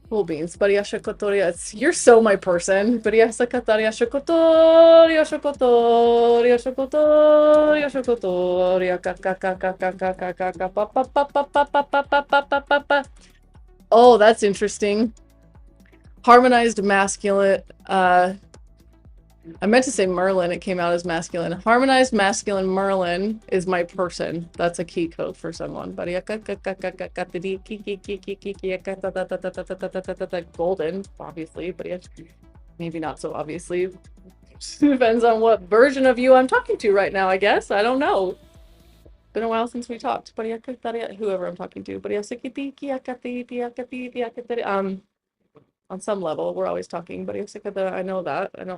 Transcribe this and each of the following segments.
Cool beans. You're so my person. Oh, that's interesting. Harmonized masculine. I meant to say Merlin. It came out as masculine. Harmonized masculine Merlin is my person. That's a key code for someone. Golden, obviously, but maybe not so obviously. Depends on what version of you I'm talking to right now, I guess. I don't know. Been a while since we talked. Whoever I'm talking to. On some level, we're always talking. I know that. I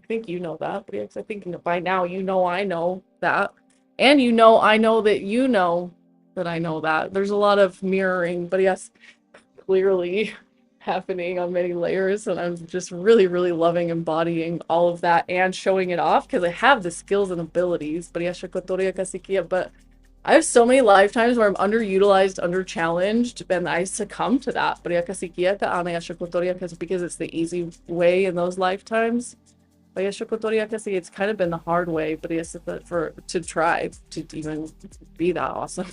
think you know that, but I think by now you know I know that. And I know that you know that I know that. There's a lot of mirroring, but yes, clearly happening on many layers, and I'm just really, really loving embodying all of that and showing it off because I have the skills and abilities. But I have so many lifetimes where I'm underutilized, underchallenged, and I succumb to that. Because it's the easy way in those lifetimes. It's kind of been the hard way, but to try to even be that awesome.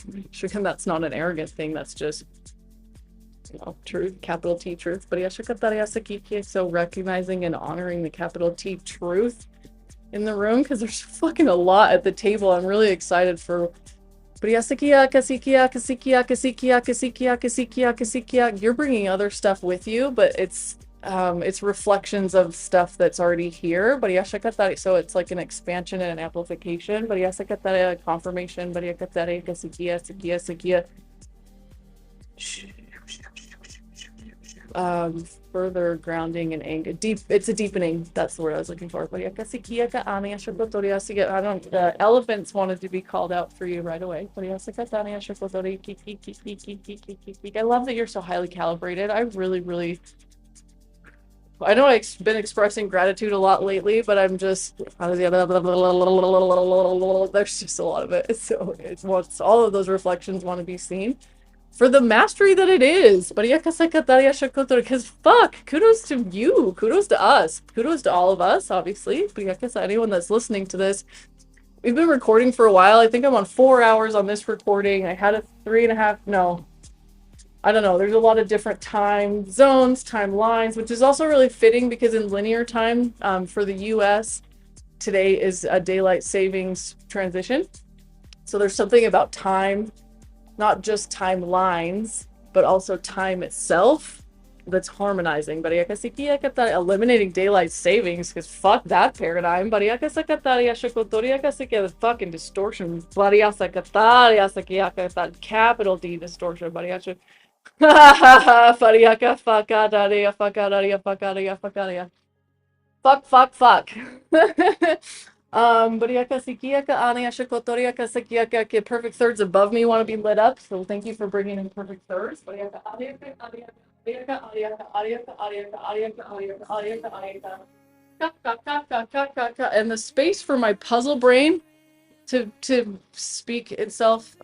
That's not an arrogant thing. That's just, truth, capital T truth. So recognizing and honoring the capital T truth in the room, because there's fucking a lot at the table. I'm really excited for. You're bringing other stuff with you, but it's reflections of stuff that's already here. So it's like an expansion and an amplification. Confirmation. Further grounding and anger. It's a deepening. That's the word I was looking for. The elephants wanted to be called out for you right away. I love that you're so highly calibrated. I know I've been expressing gratitude a lot lately, but I'm just there's just a lot of it. So it's all of those reflections want to be seen for the mastery that it is. Because fuck, kudos to you, kudos to us, kudos to all of us, obviously. Anyone that's listening to this, we've been recording for a while. I think I'm on 4 hours on this recording. I had a 3.5. No, I don't know. There's a lot of different time zones, timelines, which is also really fitting because in linear time, for the US, today is a daylight savings transition. So there's something about time, not just timelines, but also time itself that's harmonizing. Eliminating daylight savings, because fuck that paradigm. Fucking distortion. Capital D distortion. Fuck. Perfect thirds above me want to be lit up, so thank you for bringing in perfect thirds. And the space for my puzzle brain to speak itself.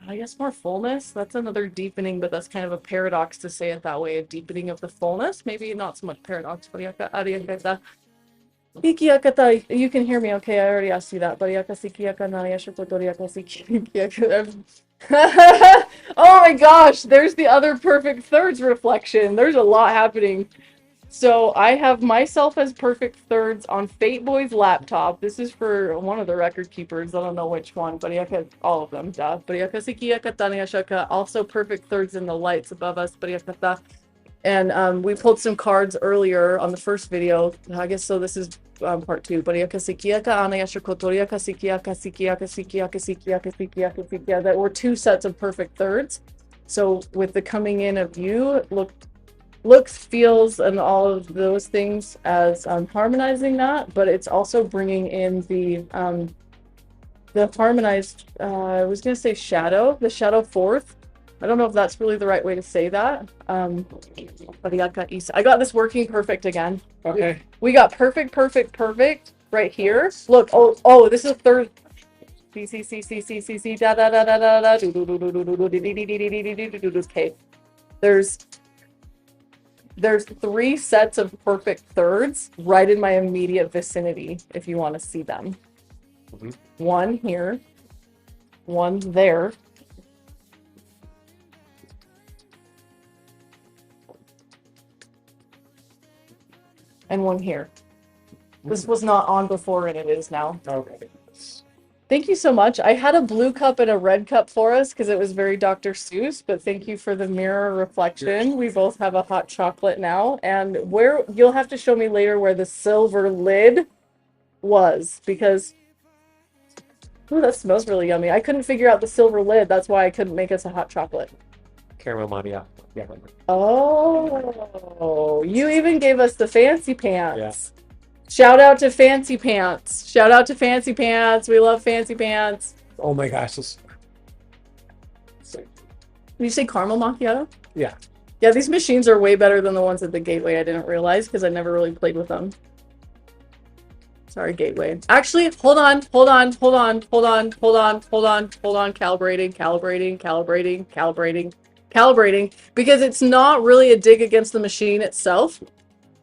I guess more fullness. That's another deepening, but that's kind of a paradox to say it that way. A deepening of the fullness, maybe not so much paradox. You can hear me, okay? I already asked you that. Oh my gosh, there's the other perfect thirds reflection. There's a lot happening. So I have myself as perfect thirds on Fateboi's laptop. This is for one of the record keepers. I don't know which one, but all of them. Also perfect thirds in the lights above us. And we pulled some cards earlier on the first video. I guess so. This is part 2. That were 2 sets of perfect thirds. So with the coming in of you, looks, feels, and all of those things as harmonizing that, but it's also bringing in the harmonized, I was going to say the shadow fourth. I don't know if that's really the right way to say that. I got this working perfect again. Okay. We got perfect right here. Look, oh, this is third. Okay. There's 3 sets of perfect thirds right in my immediate vicinity if you want to see them. One here, one there. And one here. This was not on before and it is now. Okay. Thank you so much. I had a blue cup and a red cup for us because it was very Dr. Seuss, but thank you for the mirror reflection. We both have a hot chocolate now, and where you'll have to show me later where the silver lid was because ooh, that smells really yummy. I couldn't figure out the silver lid. That's why I couldn't make us a hot chocolate. Caramel macchiato. Yeah. Oh, you even gave us the fancy pants. Yeah. Shout out to Fancy Pants. Shout out to Fancy Pants. We love Fancy Pants. Oh my gosh. Did you say caramel macchiato? Yeah. Yeah, these machines are way better than the ones at the Gateway. I didn't realize because I never really played with them. Sorry, Gateway. Actually, hold on. Calibrating. Because it's not really a dig against the machine itself.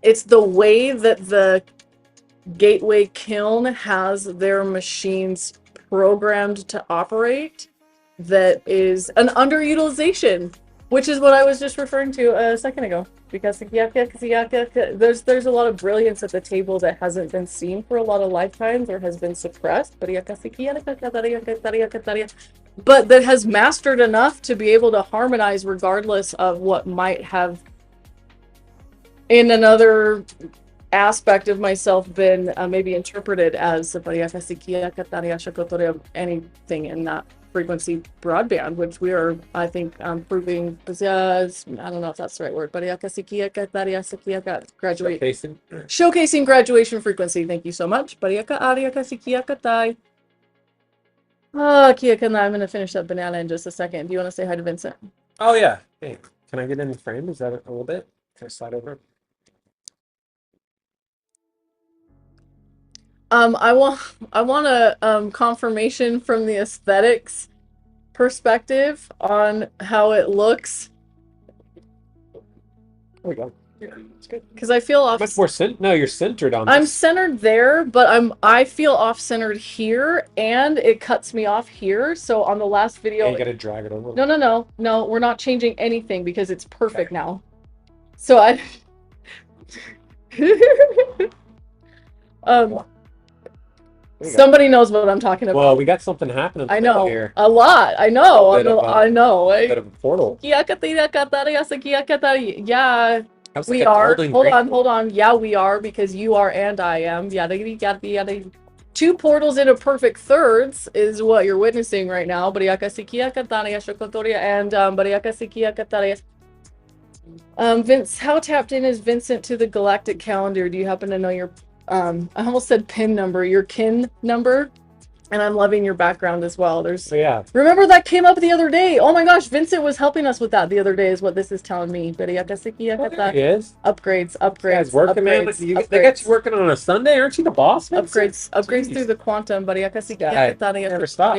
It's the way that the Gateway kiln has their machines programmed to operate that is an underutilization, which is what I was just referring to a second ago. Because there's a lot of brilliance at the table that hasn't been seen for a lot of lifetimes or has been suppressed, but that has mastered enough to be able to harmonize regardless of what might have in another aspect of myself been maybe interpreted as anything in that frequency broadband, which we are, I think, proving. I don't know if that's the right word, but showcasing graduation frequency. Thank you so much. I'm gonna finish that banana in just a second. Do you want to say hi to Vincent? Oh yeah. Hey, can I get in the frame? Is that a little bit? Can I slide over? I want a confirmation from the aesthetics perspective on how it looks. There we go. Yeah, it's good. Because I feel off. Much more no, you're centered on. I'm centered there, but I feel off centered here, and it cuts me off here. So on the last video, you gotta drag it over. No. We're not changing anything because it's perfect now. So I. Somebody knows what I'm talking about. Well, we got something happening. I know here. a lot. I know. I know. A bit of a portal. Yeah, we are. Hold on. Yeah, we are because you are and I am. Yada. 2 portals into perfect thirds is what you're witnessing right now. And Vince, how tapped in is Vincent to the galactic calendar? Do you happen to know your I almost said pin number, your kin number? And I'm loving your background as well. Remember that came up the other day. Oh my gosh, Vincent was helping us with that the other day is what this is telling me. There he is. Upgrades. Guys working, man. They got you working on a Sunday, aren't you the boss? Upgrades through the quantum. Never stops.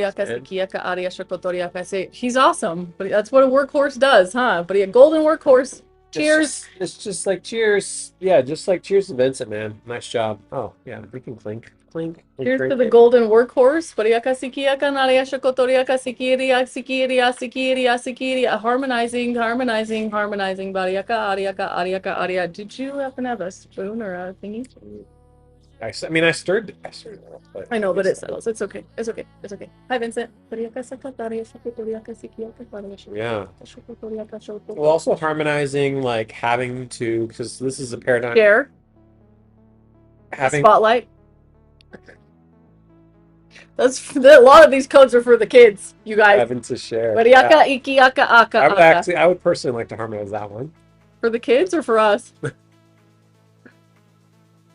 He's awesome. But that's what a workhorse does, huh? But a golden workhorse. Cheers. It's just like cheers. Yeah, just like cheers to Vincent, man. Nice job. Oh, yeah, we can clink. Here's to the golden workhorse. Harmonizing. Did you happen to have a spoon or a thingy? I stirred it up, but I know, but it settles. It's okay. Hi, Vincent. Yeah. Well, also harmonizing, like having to, because this is a paradigm. Share. Spotlight. A lot of these codes are for the kids, you guys. Having to share. I would personally like to harmonize that one. For the kids or for us?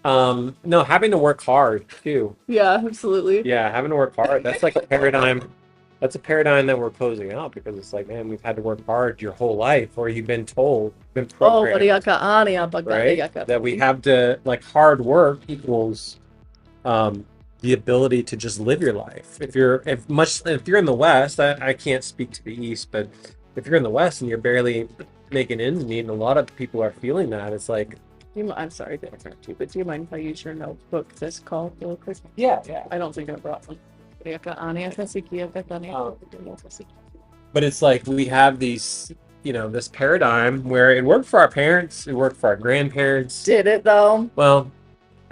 No, having to work hard too. Yeah, absolutely. Yeah, having to work hard. That's like a paradigm. That's a paradigm that we're closing out because it's like, man, we've had to work hard your whole life, or you've been told, been programmed, right? That we have to, like, hard work equals the ability to just live your life. If you're in the West, I can't speak to the East, but if you're in the West and you're barely making ends meet, and a lot of people are feeling that, it's like, I'm sorry to interrupt you, but do you mind if I use your notebook this call real quick? yeah. I don't think I brought one. But it's like we have these, this paradigm where it worked for our parents, it worked for our grandparents. Did it though? Well,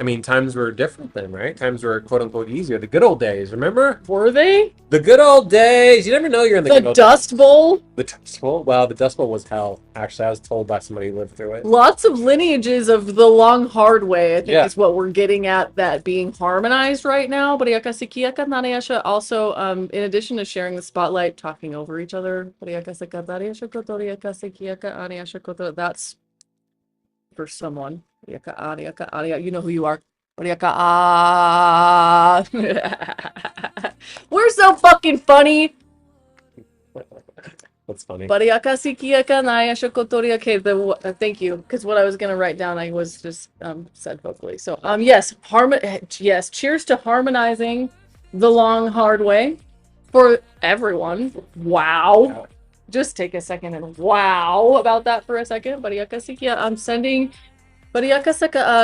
I mean, times were different then, right? Times were quote unquote easier. The good old days, remember? Were they? The good old days. You never know you're in the good The old Dust days. Bowl? The Dust Bowl? Well, the Dust Bowl was hell. Actually, I was told by somebody who lived through it. Lots of lineages of the long hard way, I think Yeah. is what we're getting at, that being harmonized right now. Also, in addition to sharing the spotlight, talking over each other. That's for someone. You know who you are. We're so fucking funny. That's funny. Okay, thank you. Because what I was gonna write down, I was just said vocally. So yes, yes, cheers to harmonizing the long hard way for everyone. Wow. Just take a second and wow about that for a second. I'm sending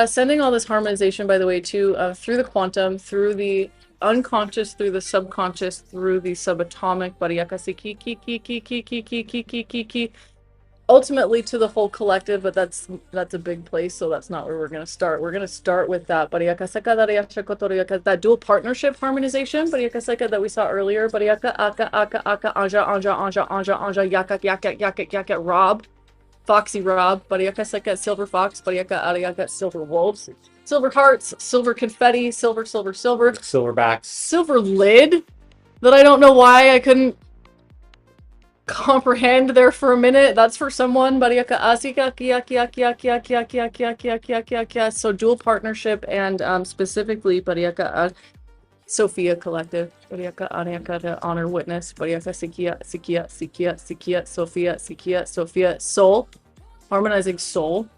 sending all this harmonization, by the way, too, through the quantum, through the unconscious, through the subconscious, through the subatomic, ultimately to the whole collective, but that's a big place, so that's not where we're going to start. We're going to start with that that dual partnership harmonization that we saw earlier. Rob, Foxy Rob, Silver Fox, Silver Wolves, Silver Hearts, Silver Confetti, Silver Silverbacks. Silver Lid, that I don't know why I couldn't comprehend there for a minute. That's for someone. So dual partnership and specifically Sophia Collective, the Honor Witness, Sophia Soul, harmonizing soul.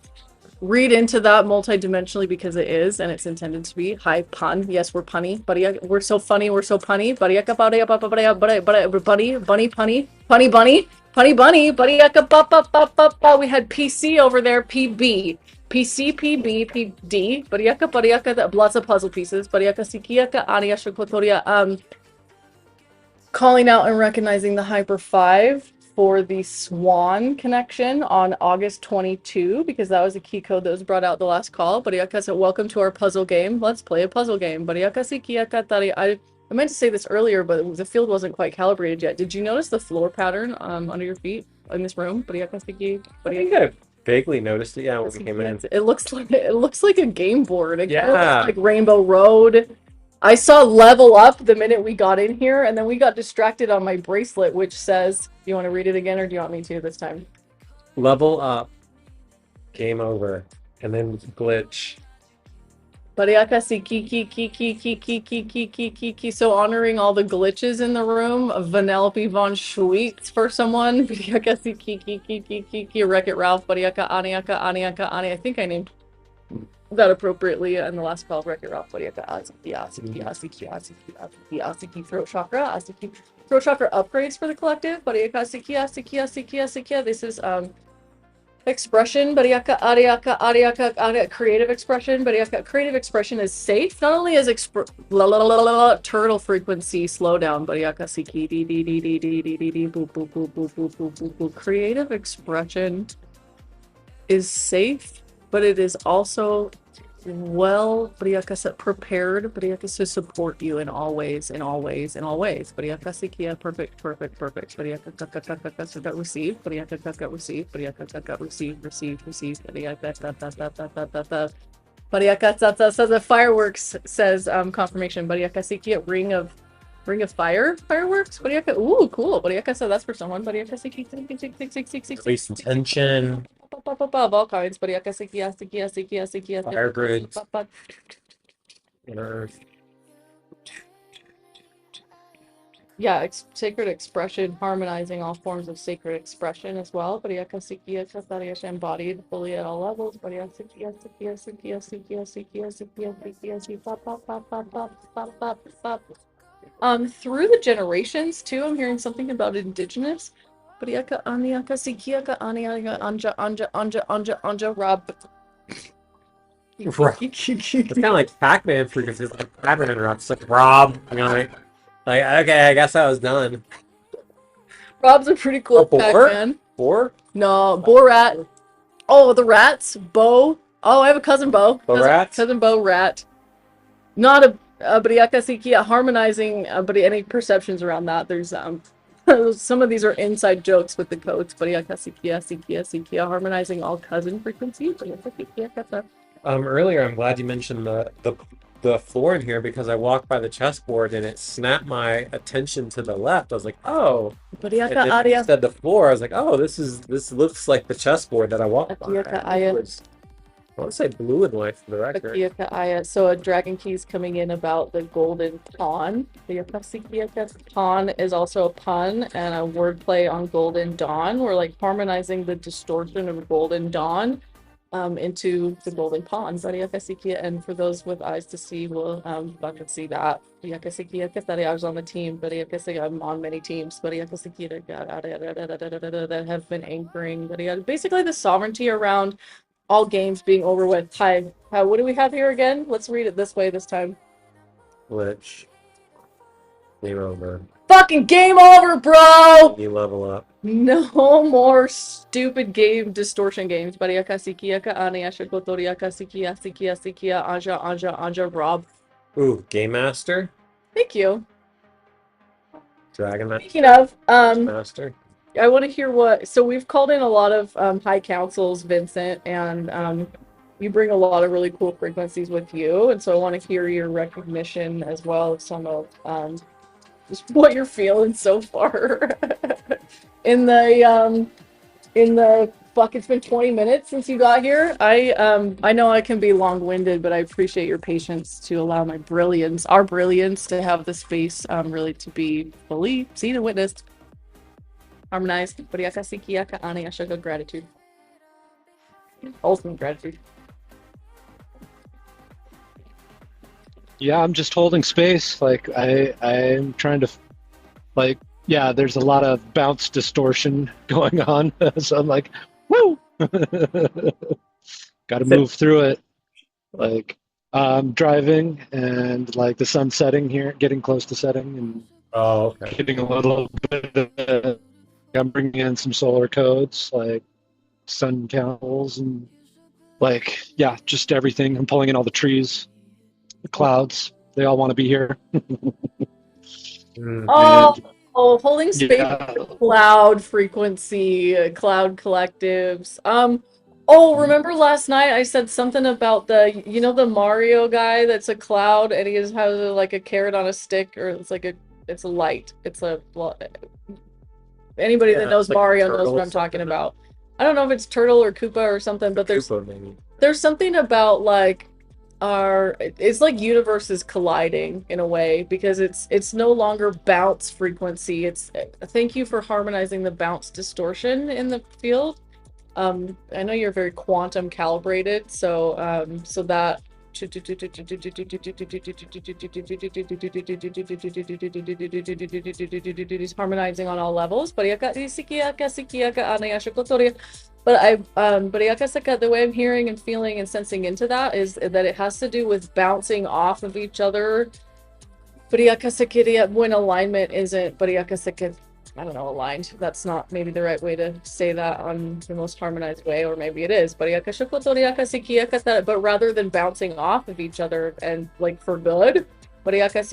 Read into that multidimensionally because it is, and it's intended to be. Hi, pun. Yes, we're punny. We're so funny. We're so punny. Bunny, bunny. We had PC over there. PB. PC, PB, PD. Lots of puzzle pieces. Calling out and recognizing the Hyper 5 for the Swan connection on August 22, because that was a key code that was brought out the last call. Welcome to our puzzle game. Let's play a puzzle game. I meant to say this earlier, but the field wasn't quite calibrated yet. Did you notice the floor pattern under your feet in this room? I think I vaguely noticed it, yeah, when we came in. It looks like a game board. It Yeah. kind of looks like Rainbow Road. I saw level up the minute we got in here, and then we got distracted on my bracelet, which says, do you want to read it again, or do you want me to this time? Level up, game over, and then glitch. So honoring all the glitches in the room, Vanellope von Schweetz for someone. Wreck-It Ralph, I think I named that appropriately in the last call. Wreck-It Ralph, throat chakra, throat chakra upgrades for the collective. This is expression, creative expression. Creative expression is safe, not only as turtle frequency slowdown, creative expression is safe, but it is also prepared, to support you in all ways. Perfect. Receive. The fireworks says confirmation. Ring of fire fireworks. Ooh, cool. So that's for someone. Release tension. Of all kinds. Fire grids. Earth. Yeah, sacred expression, harmonizing all forms of sacred expression as well. Bariaka Sikia Katariash embodied fully at all levels. Bariaka Sikia Sikia Sikia Sikia Sikia Sikia Sikia Sikia pop pop pop pop pop pop pop pop. Through the generations too, I'm hearing something about indigenous. Bariaka Aniaka Sikia Ka Aniaka Anja Anja Anja Anja Anja Rob. Right. It's kind of like Pac-Man frequencies, like Pac-Man interrupts, like Rob, like okay, I guess I was done. Rob's a pretty Oh, cool Pac-Man. Boar, No, Borat. Oh, the rats. Bo. Oh, I have a cousin Bo. the rats. Cousin Bo rat. Not a Bariaka harmonizing, but any perceptions around that? There's some of these are inside jokes with the codes. Bariaka Sikia harmonizing all cousin frequencies. Earlier, I'm glad you mentioned the floor in here because I walked by the chessboard and it snapped my attention to the left. I was like, oh. And Bariaka then you Aria. said the floor. I was like, oh, this looks like the chessboard that I walked by. Bariaka I Aya. want to say blue and white for the record. Bariaka Aya. So a dragon key is coming in about the golden pawn. Bariaka pawn is also a pun and a wordplay on golden dawn. We're like harmonizing the distortion of golden dawn into the golden pawn. And for those with eyes to see, will fucking see that. I was on the team, but I'm on many teams. That have been anchoring. Basically, the sovereignty around all games being over with. Hi, what do we have here again? Let's read it this way this time. Which game over. Fucking game over, bro! You level up. No more stupid game distortion games. Anja, Rob. Ooh, Game Master? Thank you. Dragon Master? Speaking of, Master? I want to hear what. So we've called in a lot of high councils, Vincent, and you bring a lot of really cool frequencies with you. And so I want to hear your recognition as well of some of just what you're feeling so far. in the fuck, it's been 20 minutes since you got here. I know I can be long-winded, but I appreciate your patience to allow my brilliance, our brilliance, to have the space really to be fully seen and witnessed. Harmonized. Gratitude. Ultimate gratitude. Yeah, I'm just holding space. Like I'm trying to, like, yeah, there's a lot of bounce distortion going on. So I'm like, woo! Got to move through it. Like I'm driving and like the sun's setting here, getting close to setting, and okay. getting a little bit of, I'm bringing in some solar codes, like sun candles and like, yeah, just everything. I'm pulling in all the trees, the clouds. They all want to be here. Holding space for cloud frequency, cloud collectives. Remember last night I said something about the Mario guy that's a cloud and he has like a carrot on a stick, or it's a light. Anybody that knows like Mario knows what I'm talking about. I don't know if it's Turtle or Koopa or something, but there's something about like it's like universes colliding in a way, because it's no longer bounce frequency. It's thank you for harmonizing the bounce distortion in the field. I know you're very quantum calibrated, so that harmonizing on all levels. But the way I'm hearing and feeling and sensing into that is that it has to do with bouncing off of each other. When alignment isn't, I don't know, aligned. That's not maybe the right way to say that on the most harmonized way, or maybe it is. But rather than bouncing off of each other and like for good, it's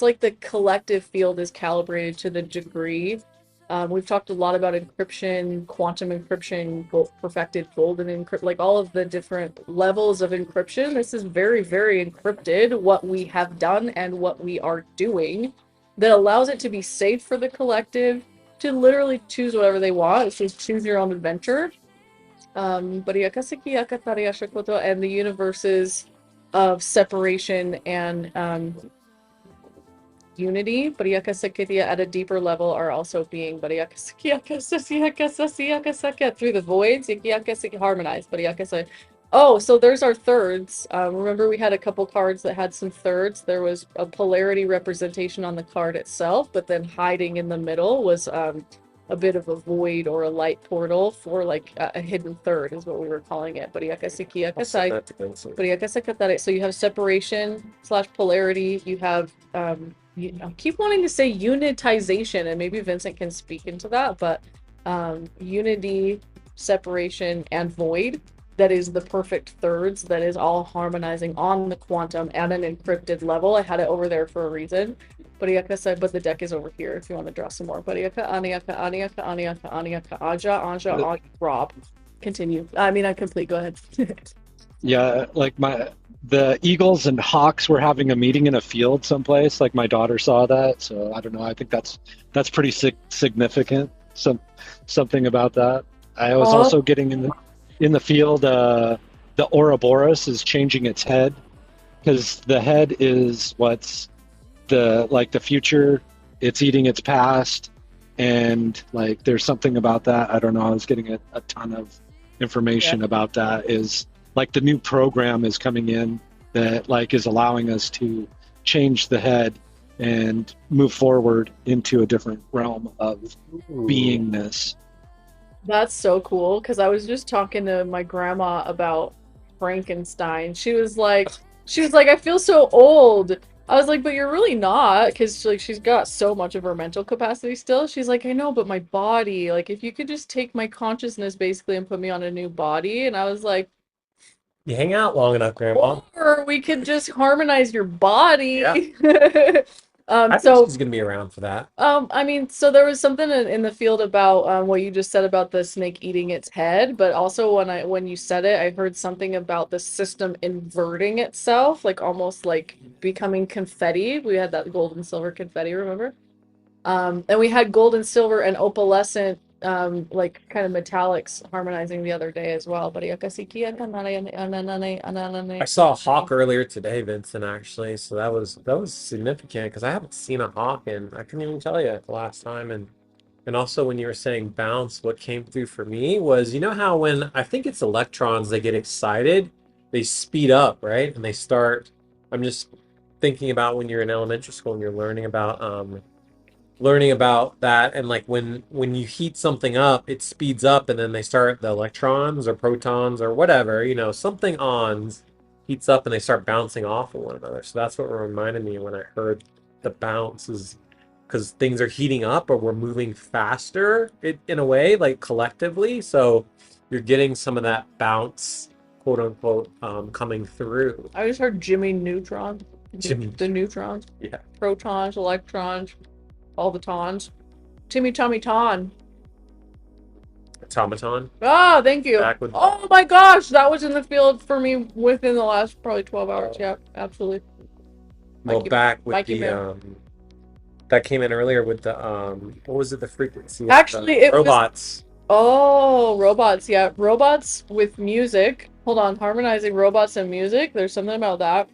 like the collective field is calibrated to the degree. We've talked a lot about encryption, quantum encryption, perfected golden encryption, like all of the different levels of encryption. This is very, very encrypted, what we have done and what we are doing, that allows it to be safe for the collective to literally choose whatever they want. So choose your own adventure. And the universes of separation and unity. At a deeper level are also being through the voids. Harmonized. Oh, so there's our thirds. Remember we had a couple cards that had some thirds. There was a polarity representation on the card itself, but then hiding in the middle was a bit of a void or a light portal for like a hidden third is what we were calling it. I'll send that to Vincent. So you have separation / polarity. You have I keep wanting to say unitization, and maybe Vincent can speak into that, but unity, separation, and void. That is the perfect thirds. That is all harmonizing on the quantum at an encrypted level. I had it over there for a reason. But the deck is over here if you want to draw some more. Rob. Continue. I mean, I'm complete. Go ahead. Yeah, like the Eagles and Hawks were having a meeting in a field someplace. Like my daughter saw that, so I don't know. I think that's pretty significant. Something about that. I was also getting in the field. The Ouroboros is changing its head because the head is what's the future. It's eating its past, and like there's something about that. I don't know. I was getting a ton of information about that. Is like the new program is coming in that like is allowing us to change the head and move forward into a different realm of beingness. That's so cool because I was just talking to my grandma about Frankenstein. She was like, I feel so old. I was like, but you're really not, because like she's got so much of her mental capacity still. She's like, I know, but my body, like if you could just take my consciousness basically and put me on a new body. And I was like, You hang out long enough, Grandma. or we could just harmonize your body. Yeah. I think she's gonna be around for that. I mean, so there was something in the field about what you just said about the snake eating its head, but also when you said it, I heard something about the system inverting itself, like almost like becoming confetti. We had that gold and silver confetti, remember? And we had gold and silver and opalescent, like kind of metallics harmonizing the other day as well. I saw a hawk earlier today, Vincent, actually, so that was significant because I haven't seen a hawk and I couldn't even tell you the last time. And also when you were saying bounce, what came through for me was, you know how when I think it's electrons, they get excited, they speed up, right? And they start, I'm just thinking about when you're in elementary school and you're learning about that, and like when you heat something up, it speeds up and then they start, the electrons or protons or whatever, something heats up and they start bouncing off of one another. So that's what reminded me when I heard the bounce, is because things are heating up or we're moving faster in a way, like collectively. So you're getting some of that bounce, quote unquote, coming through. I just heard Jimmy Neutron. The neutrons. Yeah. Protons, electrons, all the tons. Timmy Tommy Ton. Automaton. Ah, thank you. Oh my gosh, that was in the field for me within the last probably 12 hours. Yeah, absolutely. Well, back with the that came in earlier with the what was it, the frequency? Actually, it robots. Robots, yeah. Robots with music. Hold on, harmonizing robots and music. There's something about that.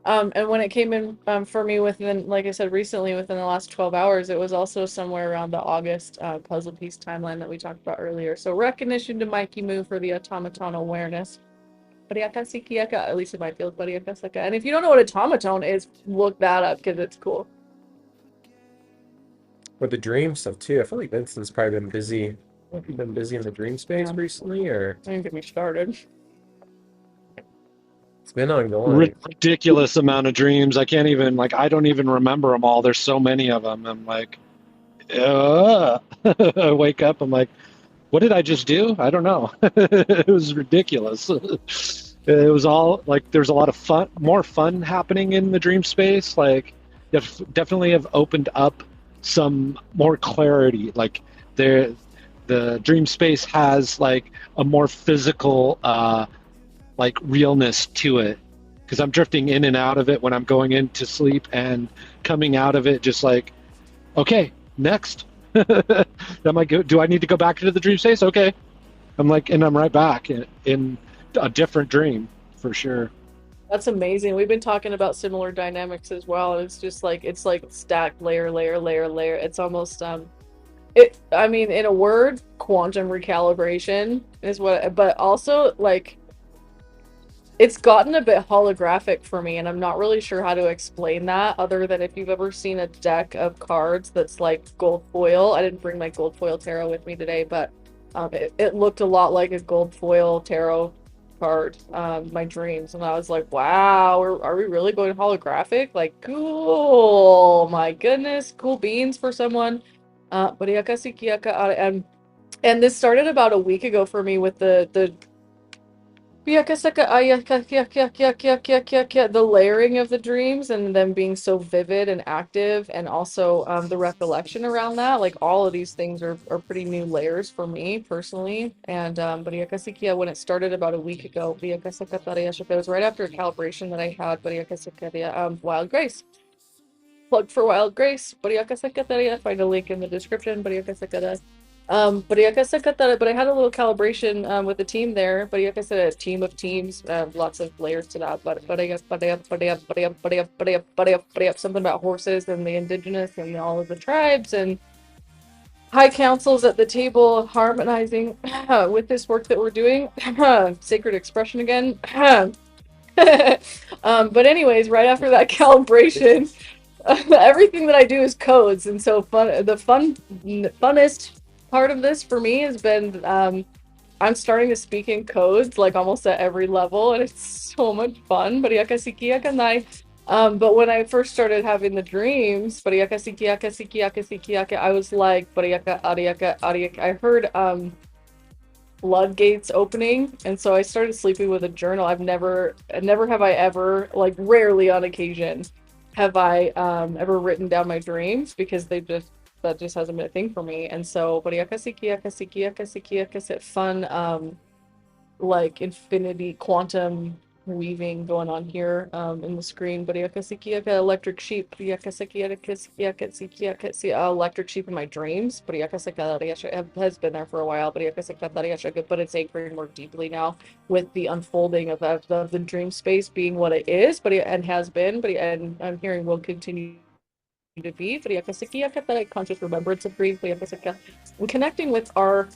And when it came in for me within, like I said, recently within the last 12 hours, it was also somewhere around the August puzzle piece timeline that we talked about earlier. So recognition to Mikey Moo for the automaton awareness. At least in my field, and if you don't know what automaton is, look that up because it's cool. With the dream stuff too, I feel like Vincent's probably been busy. Have you been busy in the dream space recently, or? Don't get me started. It's been ongoing. Ridiculous amount of dreams. I can't even, I don't even remember them all. There's so many of them. I'm like, I wake up, I'm like, what did I just do? I don't know. It was ridiculous. It was all there's a lot of more fun happening in the dream space. Definitely have opened up some more clarity. The dream space has a more physical realness to it, because I'm drifting in and out of it when I'm going into sleep and coming out of it just okay, next. Do I need to go back into the dream space? Okay, I'm like, and I'm right back in a different dream for sure. That's amazing. We've been talking about similar dynamics as well. It's just like it's like stacked layer, layer, layer, layer. It's almost it I mean, in a word, quantum recalibration is what, but also like it's gotten a bit holographic for me, and I'm not really sure how to explain that other than if you've ever seen a deck of cards that's like gold foil. I didn't bring my gold foil tarot with me today, but it looked a lot like a gold foil tarot card, my dreams, and I was like, wow, are we really going holographic? Like, cool, my goodness, cool beans for someone. Bariaka Sikiaka, and this started about a week ago for me with the the layering of the dreams and them being so vivid and active, and also the recollection around that. Like all of these things are pretty new layers for me personally. And when it started about a week ago, it was right after a calibration that I had, Wild Grace. Plug for Wild Grace. Find a link in the description. But I had a little calibration with the team there. But like I said, a team of teams, lots of layers to that. Something about horses and the indigenous and all of the tribes and high councils at the table harmonizing with this work that we're doing. Sacred expression again. But anyways, right after that calibration, everything that I do is codes, and so funnest part of this for me has been I'm starting to speak in codes like almost at every level, and it's so much fun. But when I first started having the dreams, I was like, I heard floodgates opening, and so I started sleeping with a journal. Never have I ever, like rarely on occasion, have I ever written down my dreams because that just hasn't been a thing for me. And so fun like infinity quantum weaving going on here in the screen. Electric sheep. Electric sheep in my dreams. Has been there for a while. But it's anchoring more deeply now with the unfolding of the dream space being what it is, and has been, and I'm hearing will continue to be. Conscious remembrance of dreams. And connecting with um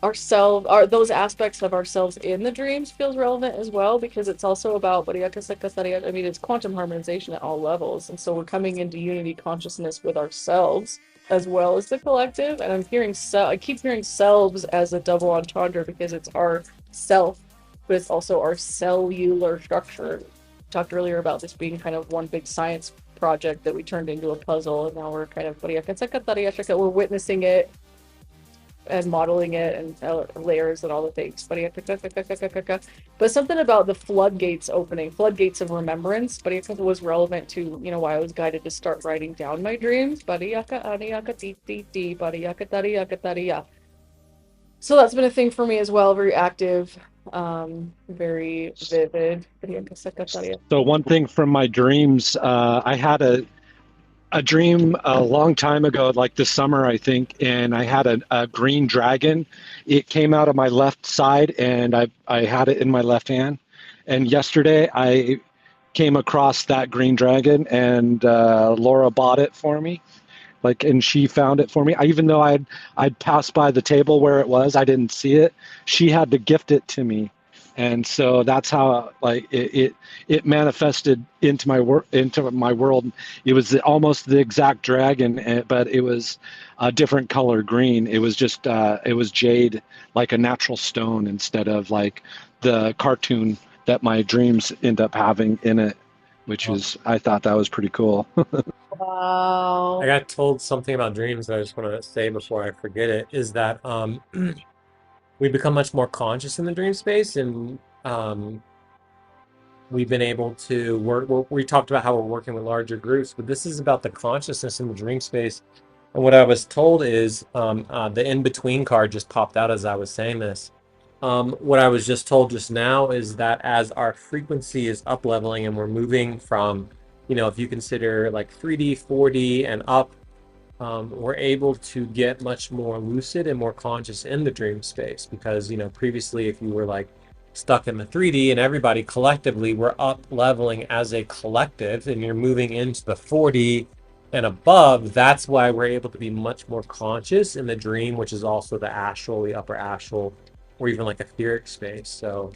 ourselves, those aspects of ourselves in the dreams feels relevant as well, because it's also about, I mean, it's quantum harmonization at all levels, and so we're coming into unity consciousness with ourselves as well as the collective. And I keep hearing selves as a double entendre because it's our self, but it's also our cellular structure. Talked earlier about this being kind of one big science project that we turned into a puzzle, and now we're kind of we're witnessing it and modeling it and layers and all the things. But something about the floodgates opening, floodgates of remembrance, was relevant to, why I was guided to start writing down my dreams. So that's been a thing for me as well, very active, very vivid. So one thing from my dreams, I had a dream a long time ago, like this summer, I think, and I had a green dragon. It came out of my left side, and I had it in my left hand. And yesterday, I came across that green dragon, and Laura bought it for me. Like, and she found it for me. Even though I'd passed by the table where it was, I didn't see it. She had to gift it to me, and so that's how like it manifested into my world. It was almost the exact dragon, but it was a different color green. It was just it was jade, like a natural stone, instead of like the cartoon that my dreams end up having in it, which is, I thought that was pretty cool. I Wow. got told something about dreams that I just want to say before I forget it, is that we become much more conscious in the dream space, and we've been able to we talked about how we're working with larger groups, but this is about the consciousness in the dream space. And what I was told is the in-between card just popped out as I was saying this. What I was just told just now is that as our frequency is up leveling and we're moving from, if you consider like 3D, 4D, and up, we're able to get much more lucid and more conscious in the dream space because, previously if you were like stuck in the 3D and everybody collectively were up leveling as a collective and you're moving into the 4D and above, that's why we're able to be much more conscious in the dream, which is also the astral, the upper astral, or even like etheric space. So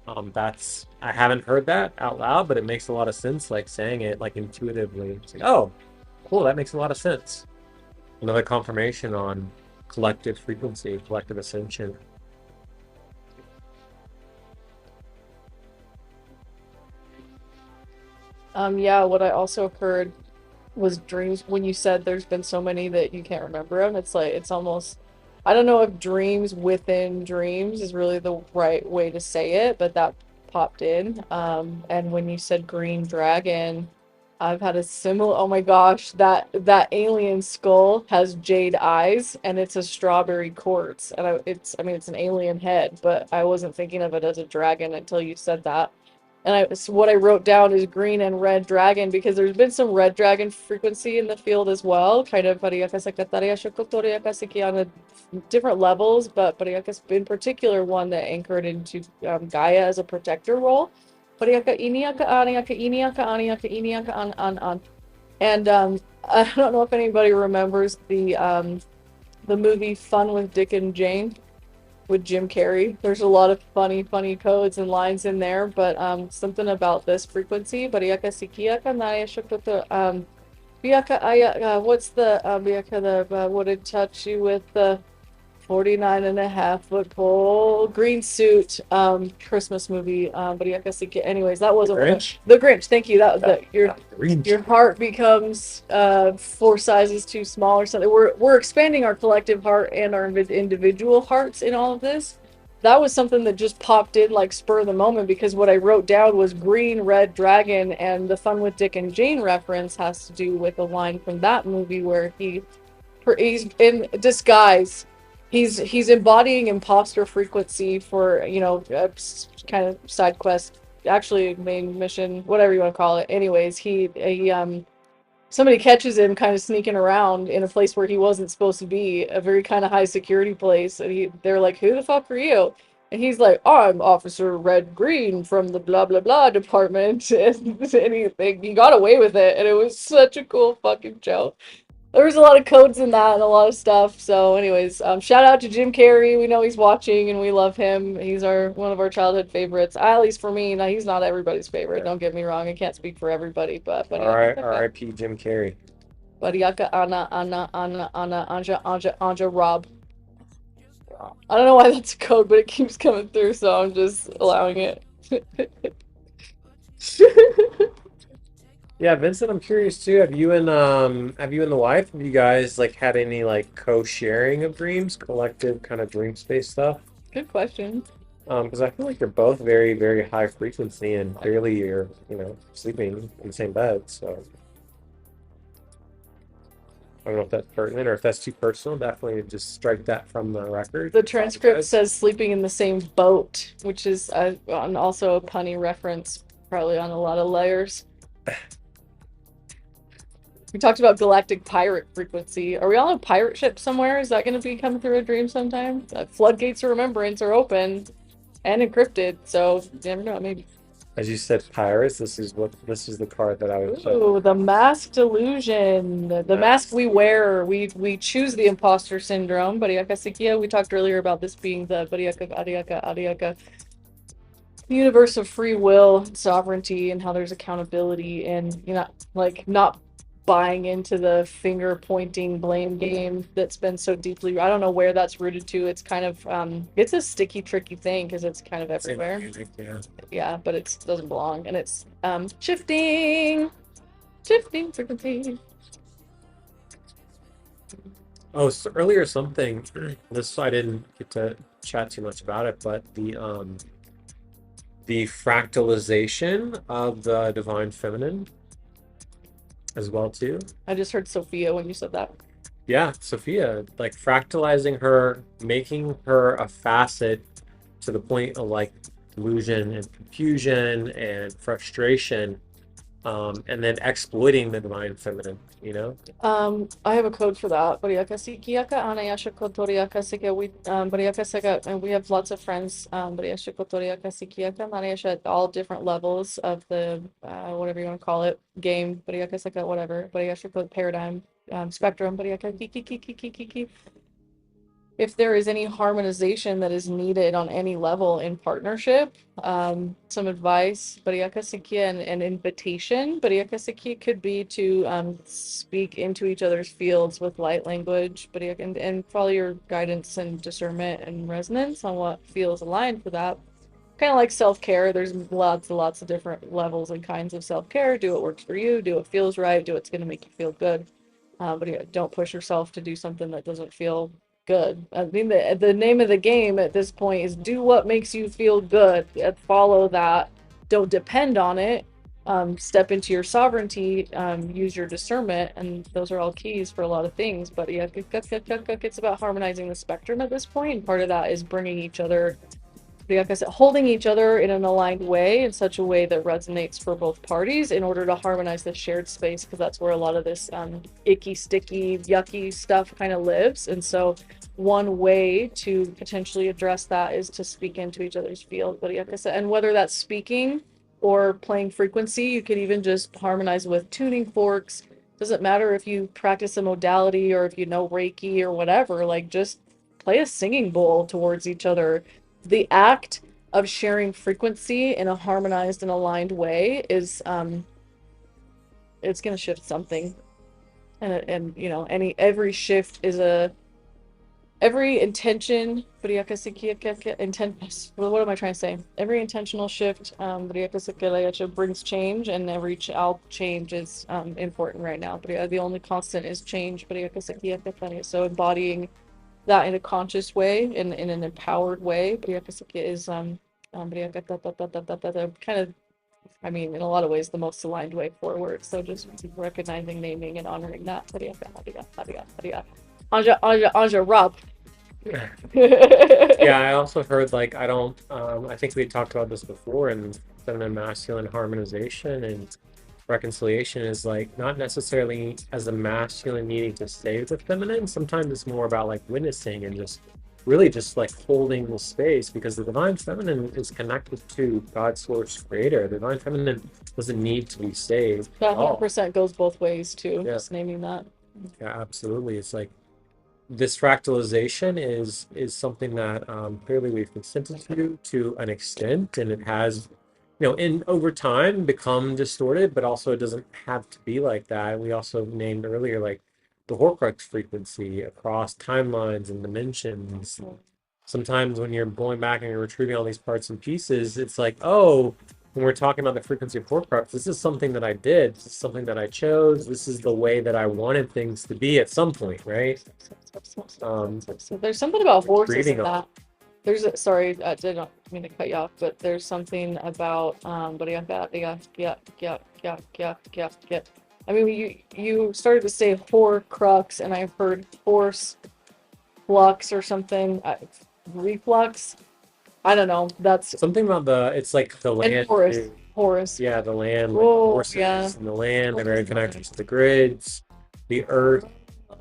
I haven't heard that out loud, but it makes a lot of sense, like saying it like intuitively. It's like, oh, cool, that makes a lot of sense. Another confirmation on collective frequency, collective ascension. Yeah, what I also heard was dreams when you said there's been so many that you can't remember them. It's like it's almost I don't know if dreams within dreams is really the right way to say it, but that popped in. And when you said green dragon, I've had a similar, oh my gosh, that alien skull has jade eyes and it's a strawberry quartz. And I mean it's an alien head, but I wasn't thinking of it as a dragon until you said that. And so what I wrote down is green and red dragon because there's been some red dragon frequency in the field as well, kind of on a different levels, but in particular one that anchored into Gaia as a protector role. And I don't know if anybody remembers the movie Fun with Dick and Jane with Jim Carrey. There's a lot of funny codes and lines in there, but something about this frequency. What's the would it touch you with the 49.5 foot pole green suit Christmas movie anyways that wasn't the Grinch. Thank you. That was your heart becomes 4 sizes too small or something. We're expanding our collective heart and our individual hearts in all of this. That was something that just popped in like spur of the moment because what I wrote down was green red dragon, and the Fun with Dick and Jane reference has to do with a line from that movie where he's in disguise. He's embodying imposter frequency for, kind of side quest, actually main mission, whatever you want to call it. Anyways, he somebody catches him kind of sneaking around in a place where he wasn't supposed to be, a very kind of high security place, and they're like, "Who the fuck are you?" And he's like, "I'm Officer Red Green from the blah blah blah department," and he got away with it, and it was such a cool fucking joke. There was a lot of codes in that and a lot of stuff. So anyways, shout out to Jim Carrey. We know he's watching and we love him. He's one of our childhood favorites. At least for me. Now, he's not everybody's favorite. Don't get me wrong. I can't speak for everybody, but all right, R.I.P. Jim Carrey. Bariaka Anna Anja Rob. I don't know why that's a code, but it keeps coming through, so I'm just allowing it. Yeah, Vincent, I'm curious too. Have you and the wife, have you guys like had any like co-sharing of dreams, collective kind of dream space stuff? Good question. Because I feel like you're both very, very high frequency and clearly you're, sleeping in the same bed. So I don't know if that's pertinent or if that's too personal. Definitely just strike that from the record. The transcript says sleeping in the same boat, which is also a punny reference, probably on a lot of layers. We talked about galactic pirate frequency. Are we on a pirate ship somewhere? Is that going to be coming through a dream sometime? Floodgates of remembrance are open and encrypted, so you never know, maybe. As you said, pirates. This is the card that I would. Ooh, the masked illusion. The mask we wear. We choose the imposter syndrome. Bariaka Sikia. We talked earlier about this being the Bariaka Ariaka the universe of free will and sovereignty, and how there's accountability, and not buying into the finger pointing blame game that's been so deeply, I don't know where that's rooted to. It's kind of it's a sticky tricky thing because it's kind of everywhere. Yeah, but it doesn't belong, and it's shifting frequency. Oh, so earlier something, this I didn't get to chat too much about it, but the fractalization of the divine feminine as well too. I just heard Sophia when you said that. Yeah, Sophia, like fractalizing her, making her a facet to the point of like delusion and confusion and frustration, and then exploiting the divine feminine, you know? I have a code for that. Bariaka Sikiaka Anayasha Kotoriaka Sika we Bariaka Sika and we have lots of friends, Bariasha Kotoriaka Sikiaka Manayasha at all different levels of the whatever you want to call it, game, Bariaka Sika, whatever, Bariasha paradigm, spectrum, Bariaka Kiki. If there is any harmonization that is needed on any level in partnership, some advice, Bariakasikia, and an invitation. Bariakasikia could be to speak into each other's fields with light language, and follow your guidance and discernment and resonance on what feels aligned for that. Kind of like self-care, there's lots and lots of different levels and kinds of self-care. Do what works for you, do what feels right, do what's going to make you feel good. But don't push yourself to do something that doesn't feel good. I mean, the name of the game at this point is do what makes you feel good. Follow that. Don't depend on it. Step into your sovereignty. Use your discernment, and those are all keys for a lot of things. But yeah, it's about harmonizing the spectrum at this point. And part of that is bringing each other, like I said, holding each other in an aligned way, in such a way that resonates for both parties in order to harmonize the shared space, because that's where a lot of this icky, sticky, yucky stuff kind of lives. And so one way to potentially address that is to speak into each other's field. But like I said, and whether that's speaking or playing frequency, you could even just harmonize with tuning forks. Doesn't matter if you practice a modality or if you know Reiki or whatever, like just play a singing bowl towards each other. The act of sharing frequency in a harmonized and aligned way is it's going to shift something. And you know, every shift is every intention, what am I trying to say? Every intentional shift brings change, and every change is important right now. But the only constant is change. So embodying that in a conscious way, in an empowered way, is kind of, I mean, in a lot of ways, the most aligned way forward. So just recognizing, naming, and honoring that. Anja, Rob. Yeah, I also heard, like, I think we talked about this before, and feminine masculine harmonization and reconciliation is like not necessarily as a masculine needing to stay with the feminine. Sometimes it's more about like witnessing and just really just like holding the space, because the divine feminine is connected to God's source creator. The divine feminine doesn't need to be saved. That 100% goes both ways too. Yeah. Just naming that. Yeah, absolutely. It's like this fractalization is something that clearly we've consented to an extent, and it has, you know, in over time become distorted, but also it doesn't have to be like that. We also named earlier like the Horcrux frequency across timelines and dimensions. Sometimes when you're going back and you're retrieving all these parts and pieces, it's like, oh, when we're talking about the frequency of Horcrux, this is something that I did. This is something that I chose. This is the way that I wanted things to be at some point, right? So there's something about horses in that. Sorry, I didn't mean to cut you off, but there's something about but yeah. I mean, you started to say Horcrux, and I heard horse flux or something, reflux. I don't know. That's something about it's like the land. Horus. Yeah, the land, like Whoa, horses yeah. and the land. They're very connected to the grids, the earth.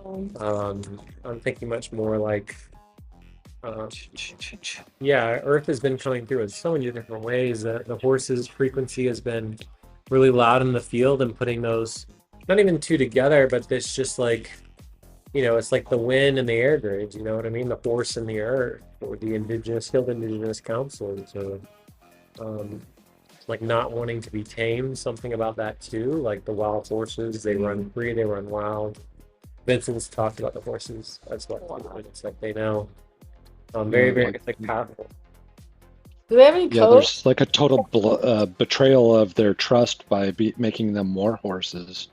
I'm thinking much more like, yeah, Earth has been coming through in so many different ways. The horse's frequency has been really loud in the field, and putting those, not even two together, but this just like, you know, it's like the wind and the air grids, you know what I mean? The horse and the earth, or the Field Indigenous Councils, or like not wanting to be tamed, something about that too. Like the wild horses, they run free, they run wild. Vincent's talked about the horses as well. It's like they know. Very, it's like powerful. Do they have any Yeah, there's like a total betrayal of their trust by making them war horses.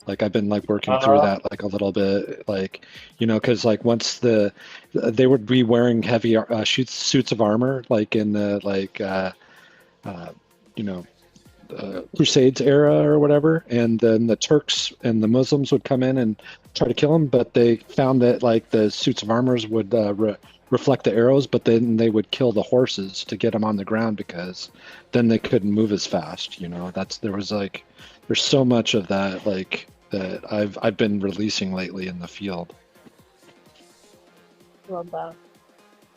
Like I've been like working through that like a little bit, like, you know, because like once they would be wearing heavy suits of armor, like in the like you know, Crusades era or whatever, and then the Turks and the Muslims would come in and try to kill them, but they found that like the suits of armors would reflect the arrows, but then they would kill the horses to get them on the ground because then they couldn't move as fast. There was like there's so much of that like that I've been releasing lately in the field. Love that.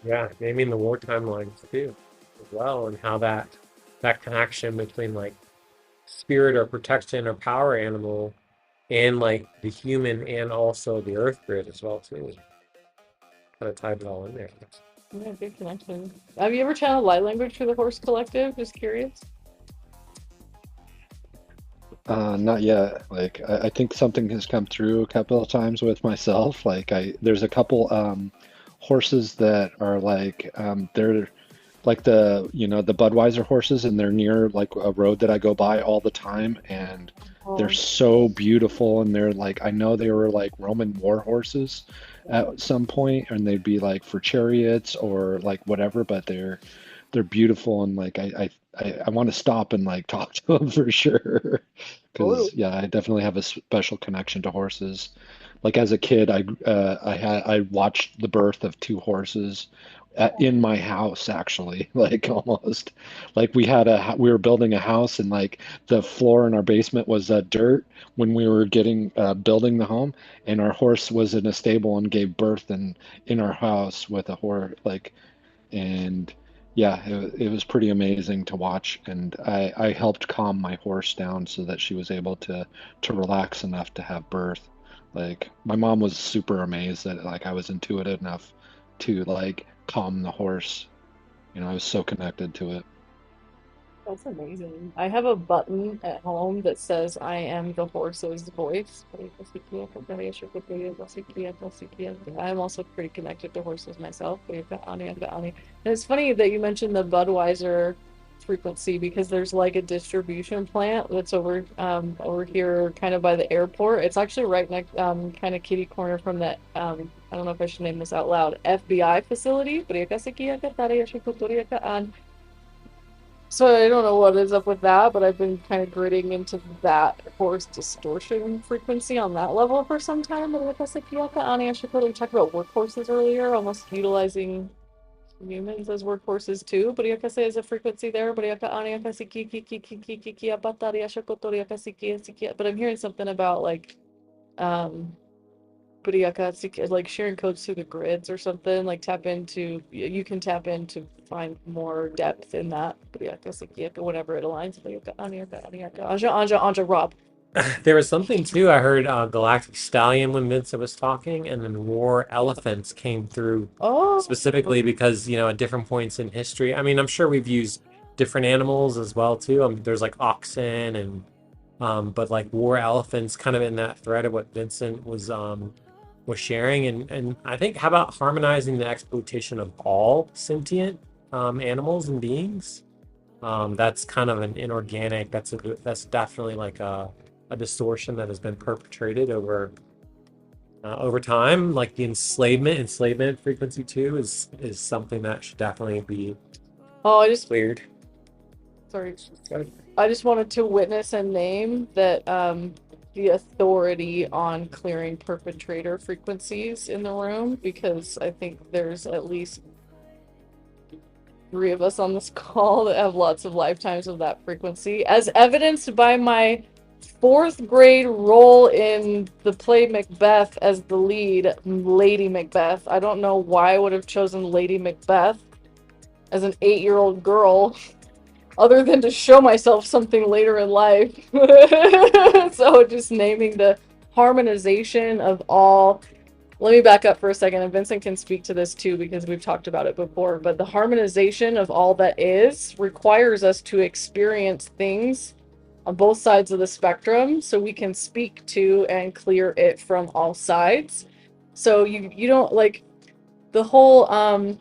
Yeah, naming the war timelines too, as well, and how that connection between like spirit or protection or power animal and like the human and also the earth grid as well too. Kind of tied it all in there. Yeah, good connection. Have you ever channeled light language for the Horse Collective? Just curious. Not yet. Like I think something has come through a couple of times with myself. There's a couple horses that are like they're like the Budweiser horses, and they're near like a road that I go by all the time, and they're Oh, so beautiful, and they're like I know they were like Roman war horses at some point, and they'd be like for chariots or like whatever, but they're beautiful, and like I want to stop and like talk to them for sure. totally. Because yeah, I definitely have a special connection to horses. Like as a kid, I watched the birth of two horses in my house actually, like almost like we were building a house, and like the floor in our basement was dirt when we were getting building the home, and our horse was in a stable and gave birth in our house with a horse like and yeah, it was pretty amazing to watch. And I helped calm my horse down so that she was able to relax enough to have birth. Like my mom was super amazed that like I was intuitive enough to like calm the horse. I was so connected to it. That's amazing. I have a button at home that says I am the horse's voice. I'm also pretty connected to horses myself. And it's funny that you mentioned the Budweiser frequency because there's like a distribution plant that's over here kind of by the airport. It's actually right next kind of kitty corner from that I don't know if I should name this out loud, FBI facility. So I don't know what is up with that, but I've been kind of gritting into that horse distortion frequency on that level for some time. But like I said, Ani, I should probably talk about workhorses earlier, almost utilizing humans as workhorses too. But like I say, is a frequency there. But I'm hearing something about um like sharing codes through the grids or something, like you can tap in to find more depth in that. Whenever it aligns. Anja, Anja, Rob. There was something too. I heard Galactic Stallion when Vincent was talking, and then War Elephants came through Oh, specifically because, at different points in history. I mean, I'm sure we've used different animals as well too. There's like oxen and but like war elephants kind of in that thread of what Vincent was sharing, and I think how about harmonizing the exploitation of all sentient animals and beings? That's kind of an inorganic. That's definitely like a distortion that has been perpetrated over time. Like the enslavement frequency too is something that should definitely be oh, cleared. sorry. I just wanted to witness and name that the authority on clearing perpetrator frequencies in the room because I think there's at least three of us on this call that have lots of lifetimes of that frequency, as evidenced by my fourth grade role in the play Macbeth as the lead, Lady Macbeth. I don't know why I would have chosen Lady Macbeth as an 8-year-old girl, other than to show myself something later in life. So just naming the harmonization of all. Let me back up for a second, and Vincent can speak to this too because we've talked about it before. But the harmonization of all that is requires us to experience things on both sides of the spectrum so we can speak to and clear it from all sides. So you don't like the whole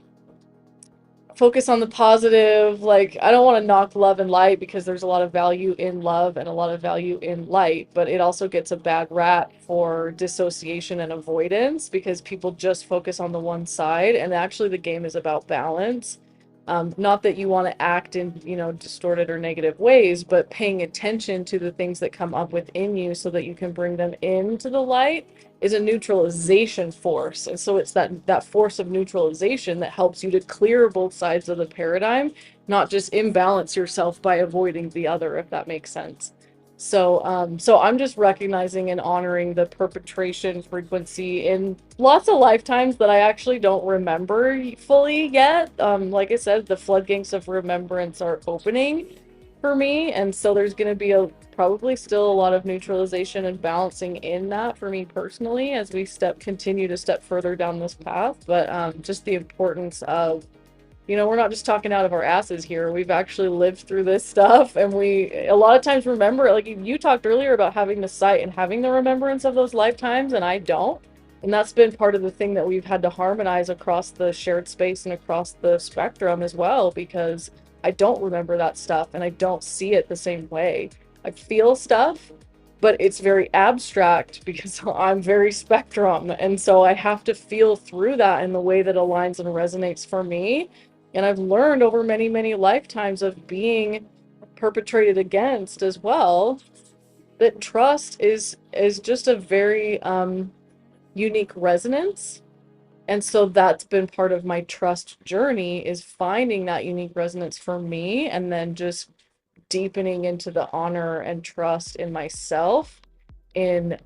focus on the positive. Like, I don't want to knock love and light because there's a lot of value in love and a lot of value in light, but it also gets a bad rap for dissociation and avoidance because people just focus on the one side, and actually the game is about balance. Not that you want to act in, distorted or negative ways, but paying attention to the things that come up within you so that you can bring them into the light is a neutralization force. And so it's that force of neutralization that helps you to clear both sides of the paradigm, not just imbalance yourself by avoiding the other, if that makes sense. So I'm just recognizing and honoring the perpetration frequency in lots of lifetimes that I actually don't remember fully yet. Like I said, the floodgates of remembrance are opening for me, and so there's going to be probably still a lot of neutralization and balancing in that for me personally as we continue to step further down this path. But just the importance of, we're not just talking out of our asses here. We've actually lived through this stuff, and we a lot of times remember, like you talked earlier about having the sight and having the remembrance of those lifetimes, and I don't. And that's been part of the thing that we've had to harmonize across the shared space and across the spectrum as well, because I don't remember that stuff and I don't see it the same way. I feel stuff, but it's very abstract because I'm very spectrum, and so I have to feel through that in the way that aligns and resonates for me. And I've learned over many, many lifetimes of being perpetrated against as well, that trust is just a very unique resonance. And so that's been part of my trust journey, is finding that unique resonance for me and then just deepening into the honor and trust in myself in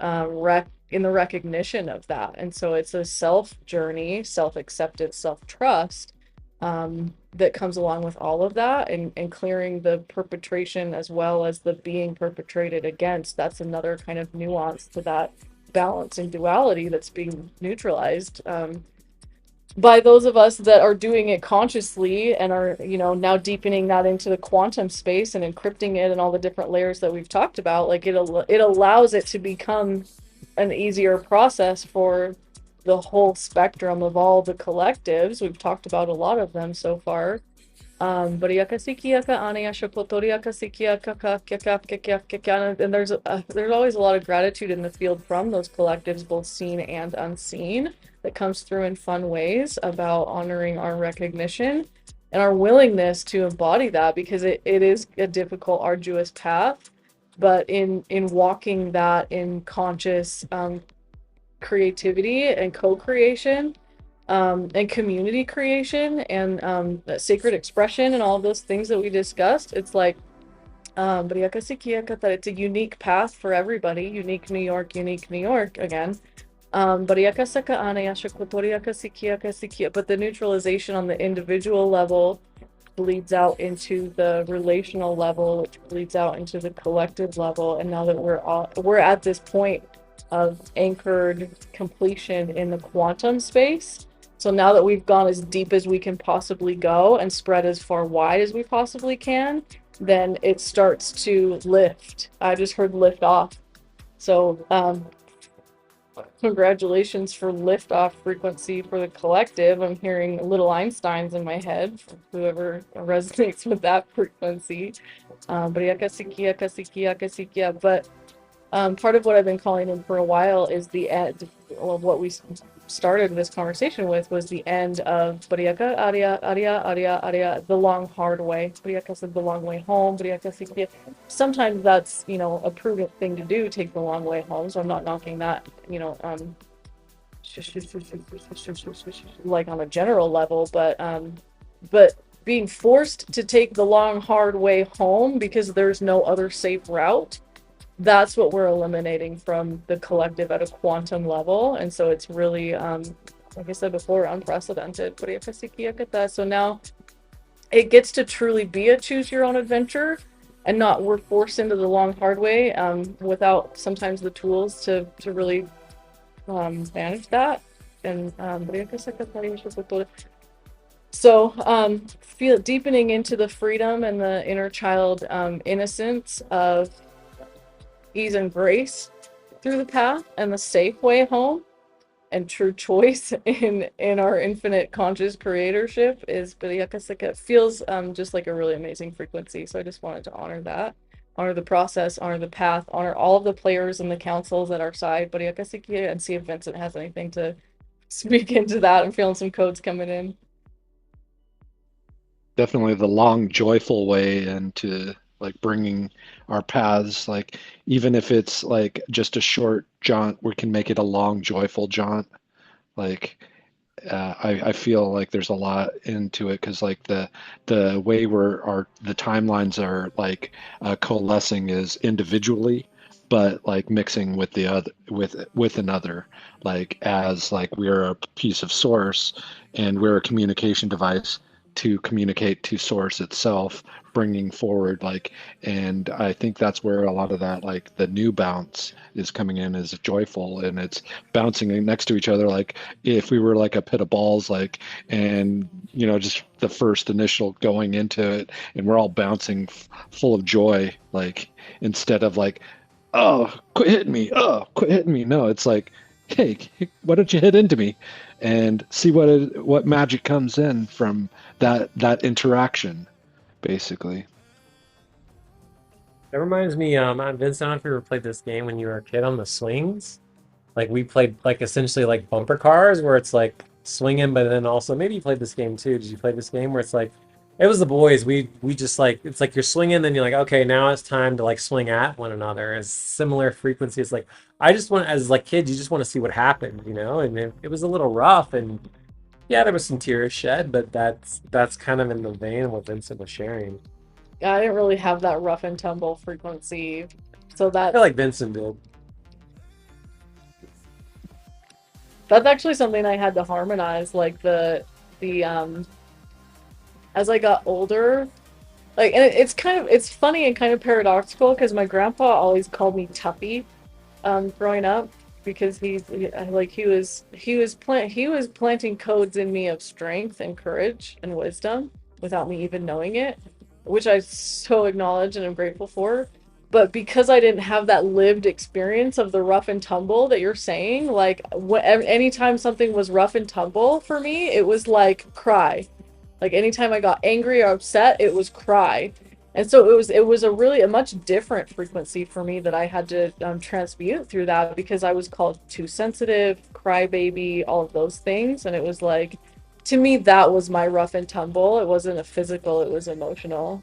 in the recognition of that. And so it's a self journey, self-acceptance, self-trust, that comes along with all of that, and clearing the perpetration as well as the being perpetrated against. That's another kind of nuance to that balance and duality that's being neutralized by those of us that are doing it consciously and are, now deepening that into the quantum space and encrypting it and all the different layers that we've talked about. Like it allows it to become an easier process for the whole spectrum of all the collectives. We've talked about a lot of them so far. And there's always a lot of gratitude in the field from those collectives, both seen and unseen, that comes through in fun ways about honoring our recognition and our willingness to embody that, because it is a difficult, arduous path. But in walking that in conscious creativity and co-creation, and community creation, and sacred expression, and all of those things that we discussed, it's like that it's a unique path for everybody. Unique New York again. But the neutralization on the individual level bleeds out into the relational level, which bleeds out into the collective level. And now that we're at this point of anchored completion in the quantum space. So now that we've gone as deep as we can possibly go and spread as far wide as we possibly can, then it starts to lift. I just heard lift off. So congratulations for lift off frequency for the collective. I'm hearing little Einsteins in my head, whoever resonates with that frequency. But part of what I've been calling in for a while is the end. Well, what we started this conversation with was the end of Bariaka Aria Aria Aria Aria, the long hard way. Bariaka said the long way home. Sometimes that's, a prudent thing to do, take the long way home. So I'm not knocking that, like on a general level, but being forced to take the long hard way home because there's no other safe route, that's what we're eliminating from the collective at a quantum level. And so it's really, like I said before, unprecedented. So now it gets to truly be a choose your own adventure, and not we're forced into the long hard way, without sometimes the tools to really manage that. And so feel deepening into the freedom and the inner child innocence of ease and grace through the path, and the safe way home and true choice in our infinite conscious creatorship is It feels just like a really amazing frequency. So I just wanted to honor that, honor the process, honor the path, honor all of the players and the councils at our side, and see if Vincent has anything to speak into that. I'm feeling some codes coming in. definitely the long, joyful way into like bringing our paths. Like even if it's like just a short jaunt, we can make it a long, joyful jaunt. Like I feel like there's a lot into it because like the way the timelines are like coalescing is individually, but like mixing with the other with another, like as like we're a piece of source and we're a communication device to communicate to source itself, bringing forward like, and I think that's where a lot of that like the new bounce is coming in is joyful and it's bouncing next to each other like if we were like a pit of balls, like, and just the first initial going into it, and we're all bouncing full of joy, like, instead of like, oh, quit hitting me, oh, quit hitting me. No, it's like, hey, why don't you hit into me, and see what magic comes in from that interaction, basically. That reminds me, Vincent, I don't know if you ever played this game when you were a kid on the swings. Like we played like essentially like bumper cars where it's like swinging, but then also maybe you played this game too. Did you play this game where it's like it was the boys. We just like it's like you're swinging, then you're like, okay, now it's time to like swing at one another. As similar frequencies. Like I just want as like kids, you just want to see what happened, you know. And it was a little rough, and yeah, there was some tears shed, but that's kind of in the vein of what Vincent was sharing. Yeah, I didn't really have that rough and tumble frequency. So I feel like Vincent did. that's actually something I had to harmonize, like the as I got older, like, and it's kind of it's funny and kind of paradoxical because my grandpa always called me Tuffy growing up because like he was planting codes in me of strength and courage and wisdom without me even knowing it, which I so acknowledge and am grateful for. But because I didn't have that lived experience of the rough and tumble that you're saying, like anytime something was rough and tumble for me, it was like cry. Like anytime I got angry or upset, it was cry. And so it was a much different frequency for me that I had to transmute through that because I was called too sensitive, crybaby, all of those things. And it was like, to me, that was my rough and tumble. It wasn't a physical, it was emotional.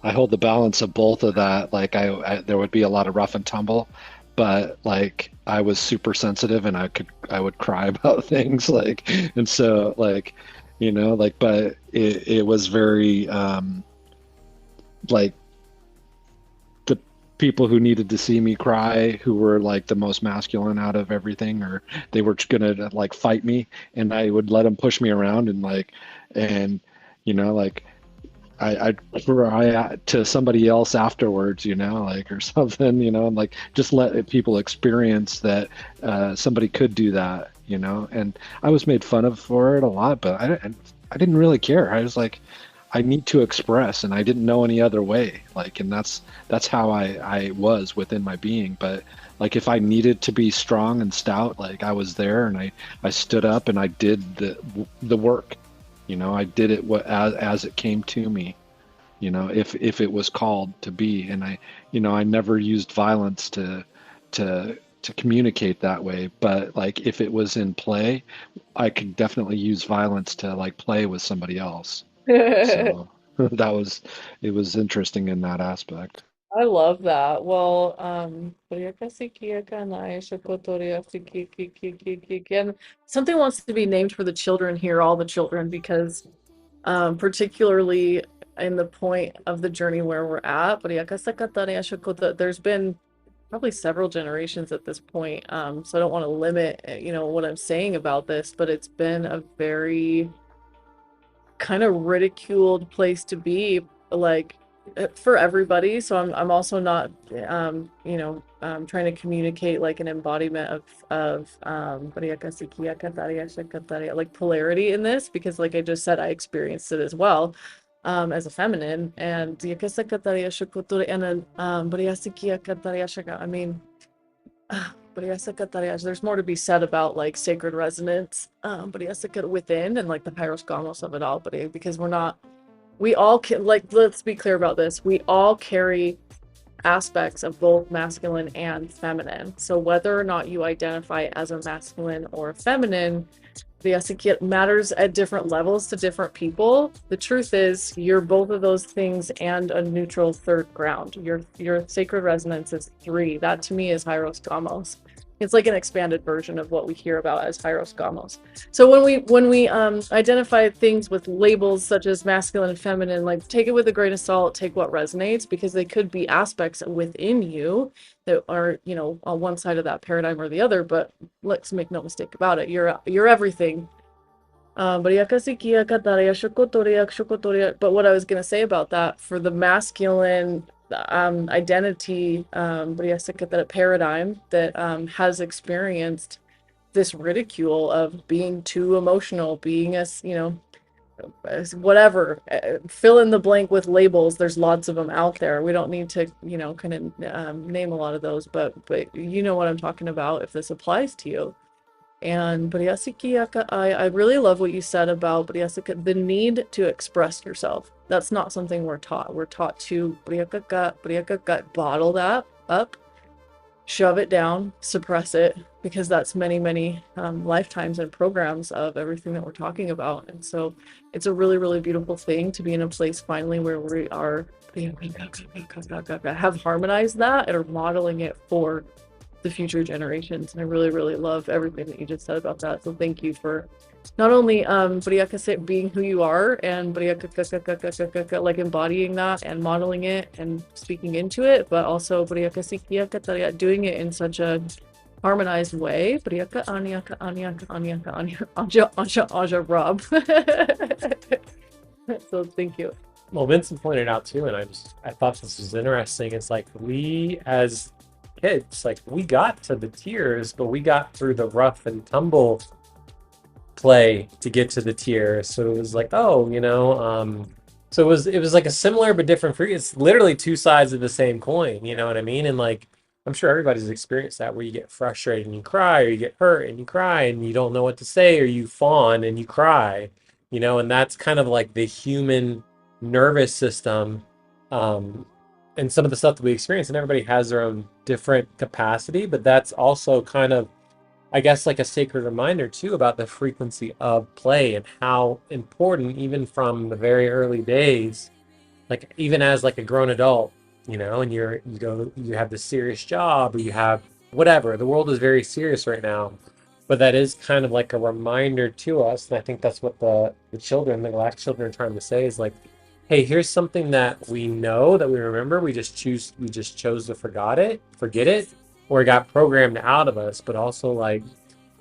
I hold the balance of both of that. Like there would be a lot of rough and tumble, but like I was super sensitive and I would cry about things like, and so like, like, but it was very like the people who needed to see me cry, who were like the most masculine out of everything, or they were gonna like fight me, and I would let them push me around and like, and like I'd cry to somebody else afterwards, like or something, and like just let people experience that somebody could do that, and I was made fun of for it a lot, but I didn't really care. I was like, I need to express, and I didn't know any other way. Like, and that's how I was within my being. But like, if I needed to be strong and stout, like I was there, and I stood up and I did the work. I did it as it came to me. If it was called to be, and I never used violence to communicate that way. But like, if it was in play, I could definitely use violence to like play with somebody else. So that was it was interesting in that aspect. I love that. Well, and something wants to be named for the children here, all the children, because particularly in the point of the journey where we're at, there's been probably several generations at this point. So I don't want to limit, what I'm saying about this, but it's been a very kind of ridiculed place to be, like for everybody. So I'm also not trying to communicate like an embodiment of like polarity in this because like I just said, I experienced it as well as a feminine and I mean but there's more to be said about like sacred resonance, but within and like the pyroscomos of it all, but because we all can, like, let's be clear about this. We all carry aspects of both masculine and feminine. So whether or not you identify as a masculine or a feminine, Yes, it matters at different levels to different people. The truth is, you're both of those things and a neutral third ground. Your sacred resonance is 3. That to me is Hyros Gamos. It's like an expanded version of what we hear about as Hyros Gamos. So when we identify things with labels such as masculine and feminine, like take it with a grain of salt, take what resonates, because they could be aspects within you that are, you know, on one side of that paradigm or the other, but let's make no mistake about it. You're everything. But what I was gonna say about that, for the masculine identity, paradigm that has experienced this ridicule of being too emotional, being as, you know, whatever, fill in the blank with labels. There's lots of them out there. We don't need to, you know, kind of name a lot of those, but you know what I'm talking about if this applies to you. And I really love what you said about the need to express yourself. That's not something we're taught. We're taught to bottle that up, shove it down, suppress it, because that's many lifetimes and programs of everything that we're talking about. And so it's a really beautiful thing to be in a place finally where we are have harmonized that and are modeling it for the future generations. And I really love everything that you just said about that. So thank you for not only being who you are and like embodying that and modeling it and speaking into it, but also doing it in such a harmonized way. Rob. So thank you. Well, Vincent pointed out too, and I thought this was interesting. It's like we as kids, like we got to the tears, but we got through the rough and tumble play to get to the tears. So it was like, oh, you know, so it was like a similar but different free. It's literally two sides of the same coin, you know what I mean? And like I'm sure everybody's experienced that, where you get frustrated and you cry, or you get hurt and you cry and you don't know what to say, or you fawn and you cry, you know, and that's kind of like the human nervous system. And some of the stuff that we experience, and everybody has their own different capacity, but that's also kind of, I guess, like a sacred reminder too about the frequency of play and how important, even from the very early days, like even as like a grown adult, you know, and you have this serious job, or you have whatever. The world is very serious right now, but that is kind of like a reminder to us, and I think that's what the galactic children are trying to say, is like, hey, here's something that we know, that we remember. We just chose to forget it, or it got programmed out of us. But also, like,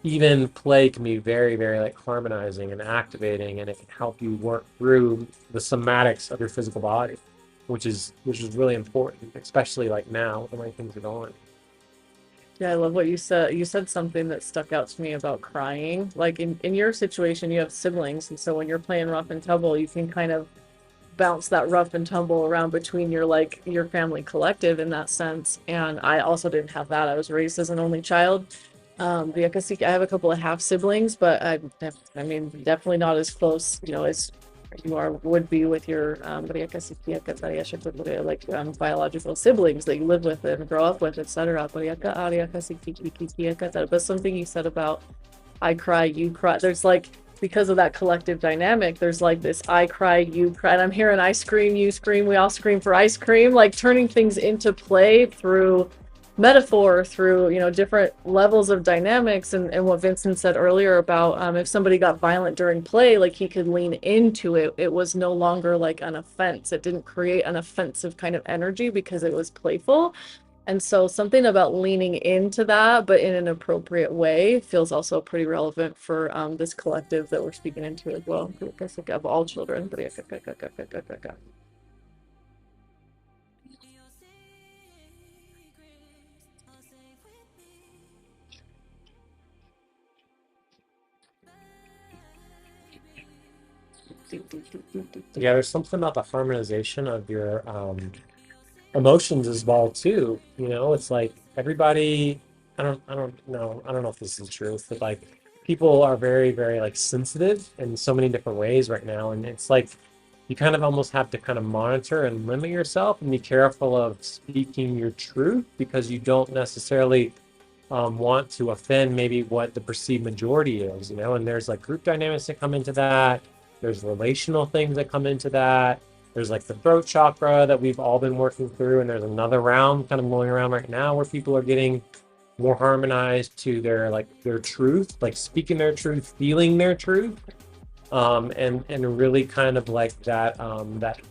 even play can be very like harmonizing and activating, and it can help you work through the somatics of your physical body, which is really important, especially like now, the way things are going. Yeah, I love what you said. You said something that stuck out to me about crying. Like in your situation, you have siblings, and so when you're playing rough and tumble, you can kind of bounce that rough and tumble around between your family collective in that sense. And I also didn't have that. I was raised as an only child. I have a couple of half siblings, but I mean, definitely not as close, you know, as you would be with your biological siblings that you live with and grow up with, etc. But something you said about I cry, you cry, there's like, because of that collective dynamic, there's like this I cry, you cry, and I'm hearing I scream, you scream, we all scream for ice cream, like turning things into play through metaphor, through, you know, different levels of dynamics. And what Vincent said earlier about if somebody got violent during play, like he could lean into it. It was no longer like an offense. It didn't create an offensive kind of energy because it was playful. And so something about leaning into that, but in an appropriate way, feels also pretty relevant for this collective that we're speaking into as well, of all children. Yeah, there's something about the harmonization of your emotions as well too. You know, it's like everybody. I don't know. I don't know if this is the truth, but like people are very like sensitive in so many different ways right now, and it's like you kind of almost have to kind of monitor and limit yourself and be careful of speaking your truth, because you don't necessarily want to offend maybe what the perceived majority is, and there's like group dynamics that come into that. There's relational things that come into that. There's like the throat chakra that we've all been working through, and there's another round kind of going around right now where people are getting more harmonized to their truth, like speaking their truth, feeling their truth, and really kind of like that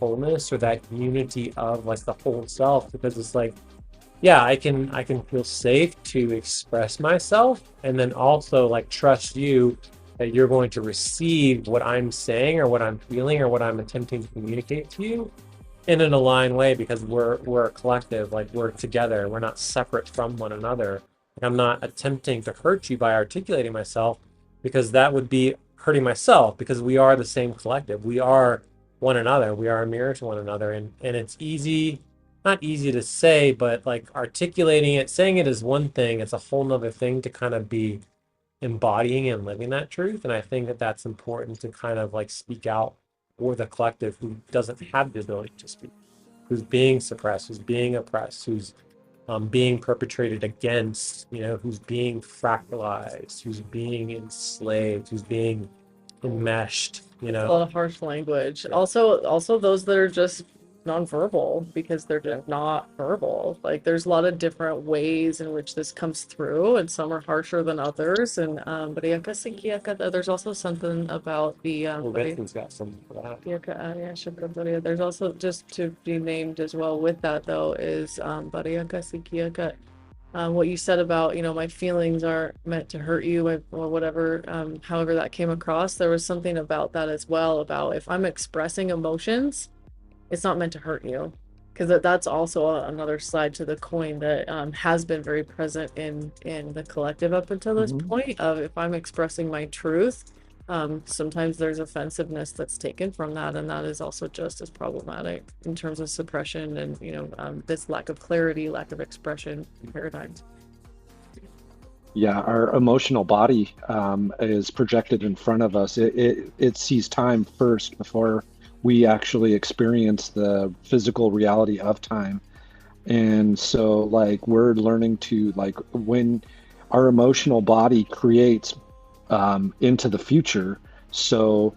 wholeness or that unity of like the whole self, because it's like, yeah, I can feel safe to express myself, and then also like trust you that you're going to receive what I'm saying or what I'm feeling or what I'm attempting to communicate to you in an aligned way, because we're a collective, like we're together, we're not separate from one another. Like, I'm not attempting to hurt you by articulating myself, because that would be hurting myself, because we are the same collective. We are one another. We are a mirror to one another, and it's easy, not easy to say, but like articulating it, saying it is one thing. It's a whole nother thing to kind of be embodying and living that truth. And I think that that's important to kind of like speak out for the collective who doesn't have the ability to speak, who's being suppressed, who's being oppressed, who's being perpetrated against, who's being fractalized, who's being enslaved, who's being enmeshed, A lot of harsh language. Yeah. Also those that are just nonverbal because they're just not verbal. Like there's a lot of different ways in which this comes through, and some are harsher than others. And there's also something about the Well, Vincent's got some for that. there's also, just to be named as well with that though, is what you said about, my feelings aren't meant to hurt you, or whatever, however that came across. There was something about that as well, about if I'm expressing emotions, it's not meant to hurt you. Because that's also another side to the coin that has been very present in the collective up until this point, of if I'm expressing my truth, sometimes there's offensiveness that's taken from that, and that is also just as problematic in terms of suppression and this lack of clarity, lack of expression paradigms. Yeah, our emotional body is projected in front of us. It sees time first before we actually experience the physical reality of time. And so, like, we're learning to, like, when our emotional body creates into the future. So,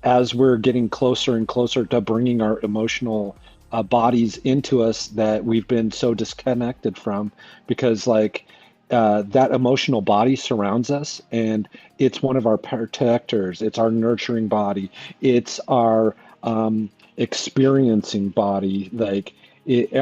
as we're getting closer and closer to bringing our emotional bodies into us that we've been so disconnected from, because, like, that emotional body surrounds us, and it's one of our protectors. It's our nurturing body. It's our experiencing body. Like,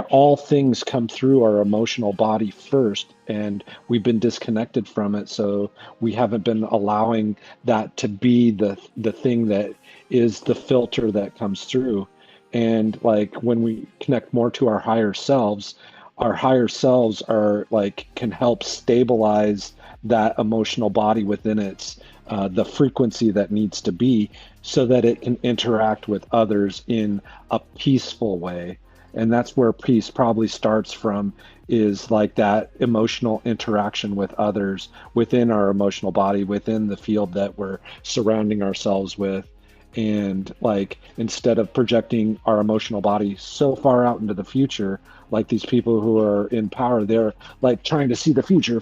all things come through our emotional body first, and we've been disconnected from it. So we haven't been allowing that to be the thing that is the filter that comes through. And like when we connect more to our higher selves are like can help stabilize that emotional body within its the frequency that needs to be, so that it can interact with others in a peaceful way. And that's where peace probably starts from, is like that emotional interaction with others within our emotional body, within the field that we're surrounding ourselves with. And like, instead of projecting our emotional body so far out into the future, like these people who are in power, they're like trying to see the future,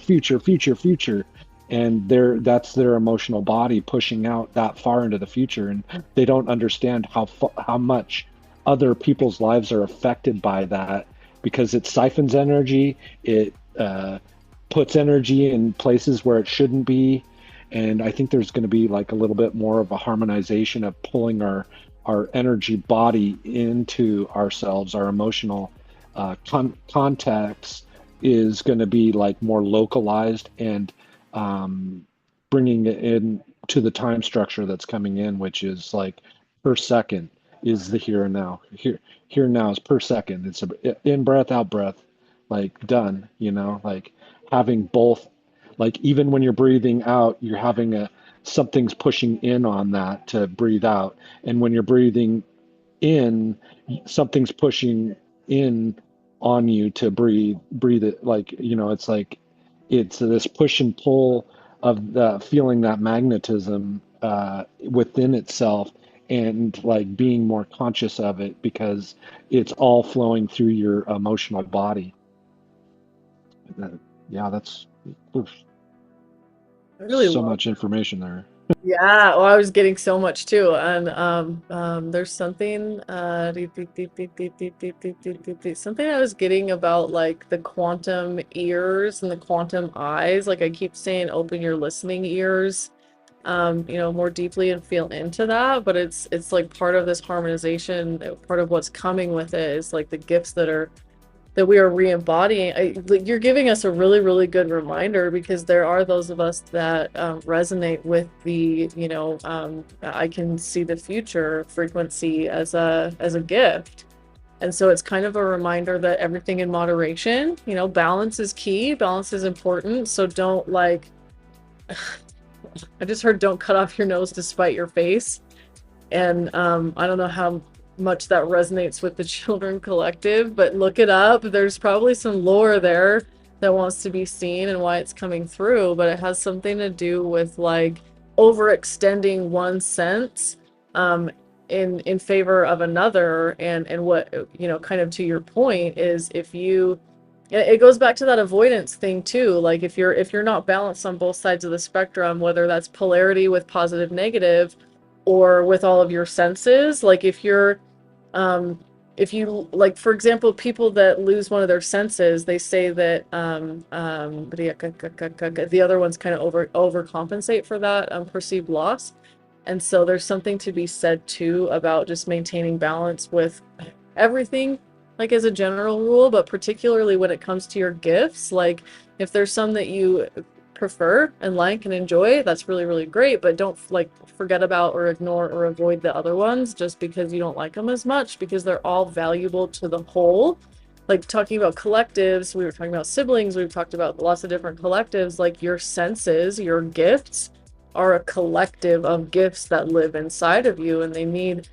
and that's their emotional body pushing out that far into the future, and they don't understand how much other people's lives are affected by that, because it siphons energy, it puts energy in places where it shouldn't be. And I think there's going to be like a little bit more of a harmonization of pulling our energy body into ourselves. Our emotional context is going to be like more localized, and bringing it in to the time structure that's coming in, which is like per second is the here and now. Here now is per second. It's a in breath, out breath, like done, like having both. Like even when you're breathing out, you're having something's pushing in on that to breathe out. And when you're breathing in, something's pushing in on you to breathe it. Like, it's like it's this push and pull of the feeling that magnetism within itself, and like being more conscious of it, because it's all flowing through your emotional body. Yeah, that's oof, I really so love. much information there. Yeah, well, I was getting so much too, and there's something something I was getting about like the quantum ears and the quantum eyes. Like I keep saying, open your listening ears, more deeply and feel into that. But it's like part of this harmonization. Part of what's coming with it is like the gifts that we are re-embodying. Like, you're giving us a really, really good reminder because there are those of us that resonate with the, I can see the future frequency as a gift. And so it's kind of a reminder that everything in moderation, balance is key, balance is important. So don't like, I just heard don't cut off your nose to spite your face. And I don't know how much that resonates with the Children Collective, but look it up. There's probably some lore there that wants to be seen and why it's coming through, but it has something to do with like overextending one sense um, in favor of another. And what, kind of to your point is if you it goes back to that avoidance thing too. Like if you're not balanced on both sides of the spectrum, whether that's polarity with positive negative or with all of your senses, like um if you like, for example, people that lose one of their senses, they say that the other ones kind of overcompensate for that perceived loss. And so there's something to be said too about just maintaining balance with everything, like as a general rule, but particularly when it comes to your gifts. Like if there's some that you prefer and like and enjoy, that's really, really great, but don't like forget about or ignore or avoid the other ones just because you don't like them as much, because they're all valuable to the whole. Like talking about collectives, we were talking about siblings, we've talked about lots of different collectives. Like your senses, your gifts are a collective of gifts that live inside of you, and they need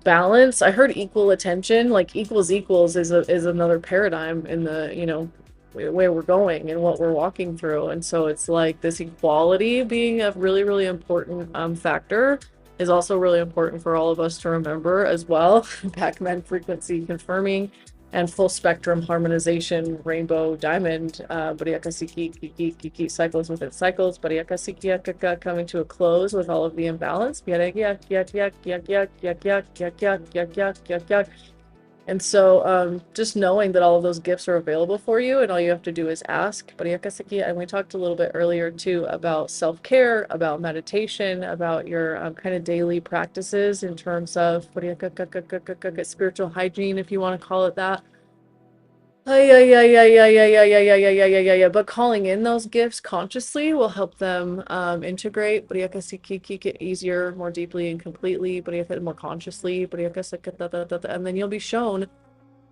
balance. I heard equal attention, like equals equals is another paradigm in the, way we're going and what we're walking through. And so it's like this equality being a really, really important factor is also really important for all of us to remember as well. Pac-Man frequency confirming and full spectrum harmonization, rainbow diamond, Bariakasiki Kiki Kiki cycles within cycles, Bariakasiki Akaka coming to a close with all of the imbalance. And so just knowing that all of those gifts are available for you and all you have to do is ask. And we talked a little bit earlier too about self-care, about meditation, about your kind of daily practices in terms of spiritual hygiene, if you want to call it that. Yeah. But calling in those gifts consciously will help them integrate it easier, more deeply and completely, more consciously. And then you'll be shown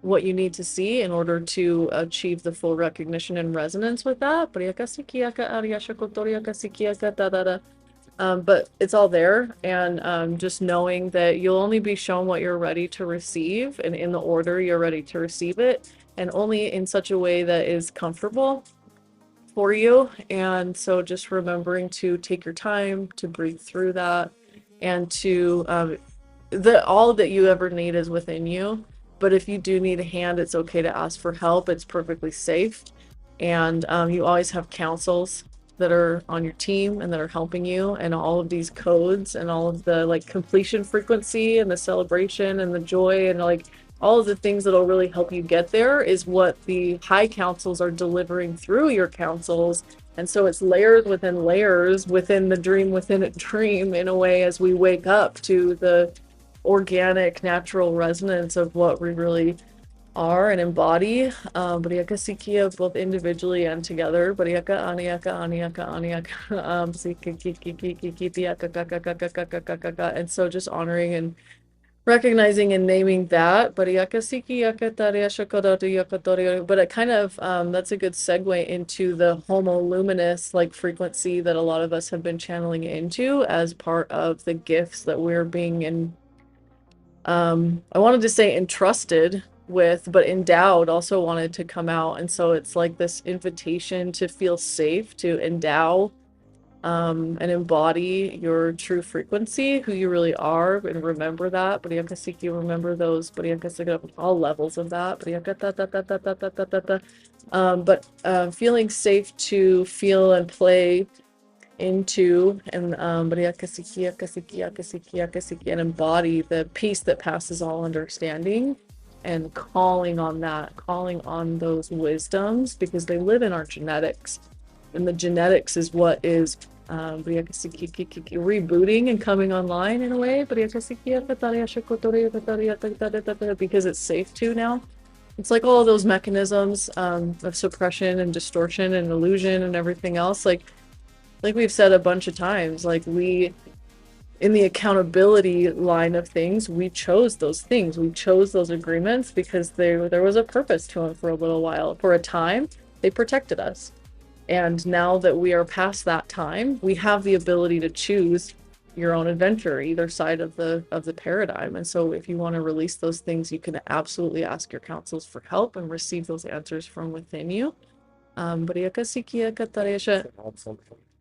what you need to see in order to achieve the full recognition and resonance with that. But it's all there, and just knowing that you'll only be shown what you're ready to receive and in the order you're ready to receive it, and only in such a way that is comfortable for you. And so just remembering to take your time to breathe through that, and to all that you ever need is within you. But if you do need a hand, it's okay to ask for help. It's perfectly safe. And you always have counsels that are on your team and that are helping you, and all of these codes and all of the like completion frequency and the celebration and the joy and like all of the things that'll really help you get there is what the high councils are delivering through your councils. And so it's layers within the dream within a dream, in a way, as we wake up to the organic, natural resonance of what we really are and embody. Bariaka Sikia, both individually and together. Bariaka Aniaka Aniaka Aniaka and so just honoring and recognizing and naming that. But it kind of that's a good segue into the homoluminous like frequency that a lot of us have been channeling into as part of the gifts that we're being in. I wanted to say entrusted with, but endowed also wanted to come out. And so it's like this invitation to feel safe, to endow and embody your true frequency, who you really are, and remember that. Remember those, all levels of that. Feeling safe to feel and play into and and embody the peace that passes all understanding, and calling on those wisdoms, because they live in our genetics, and the genetics is what is rebooting and coming online in a way, because it's safe to now. It's like all of those mechanisms of suppression and distortion and illusion and everything else, like we've said a bunch of times, like we, in the accountability line of things, we chose those things. We chose those agreements because there was a purpose to them for a little while. For a time, they protected us. And now that we are past that time, we have the ability to choose your own adventure, either side of the paradigm. And so if you want to release those things, you can absolutely ask your counsels for help and receive those answers from within you.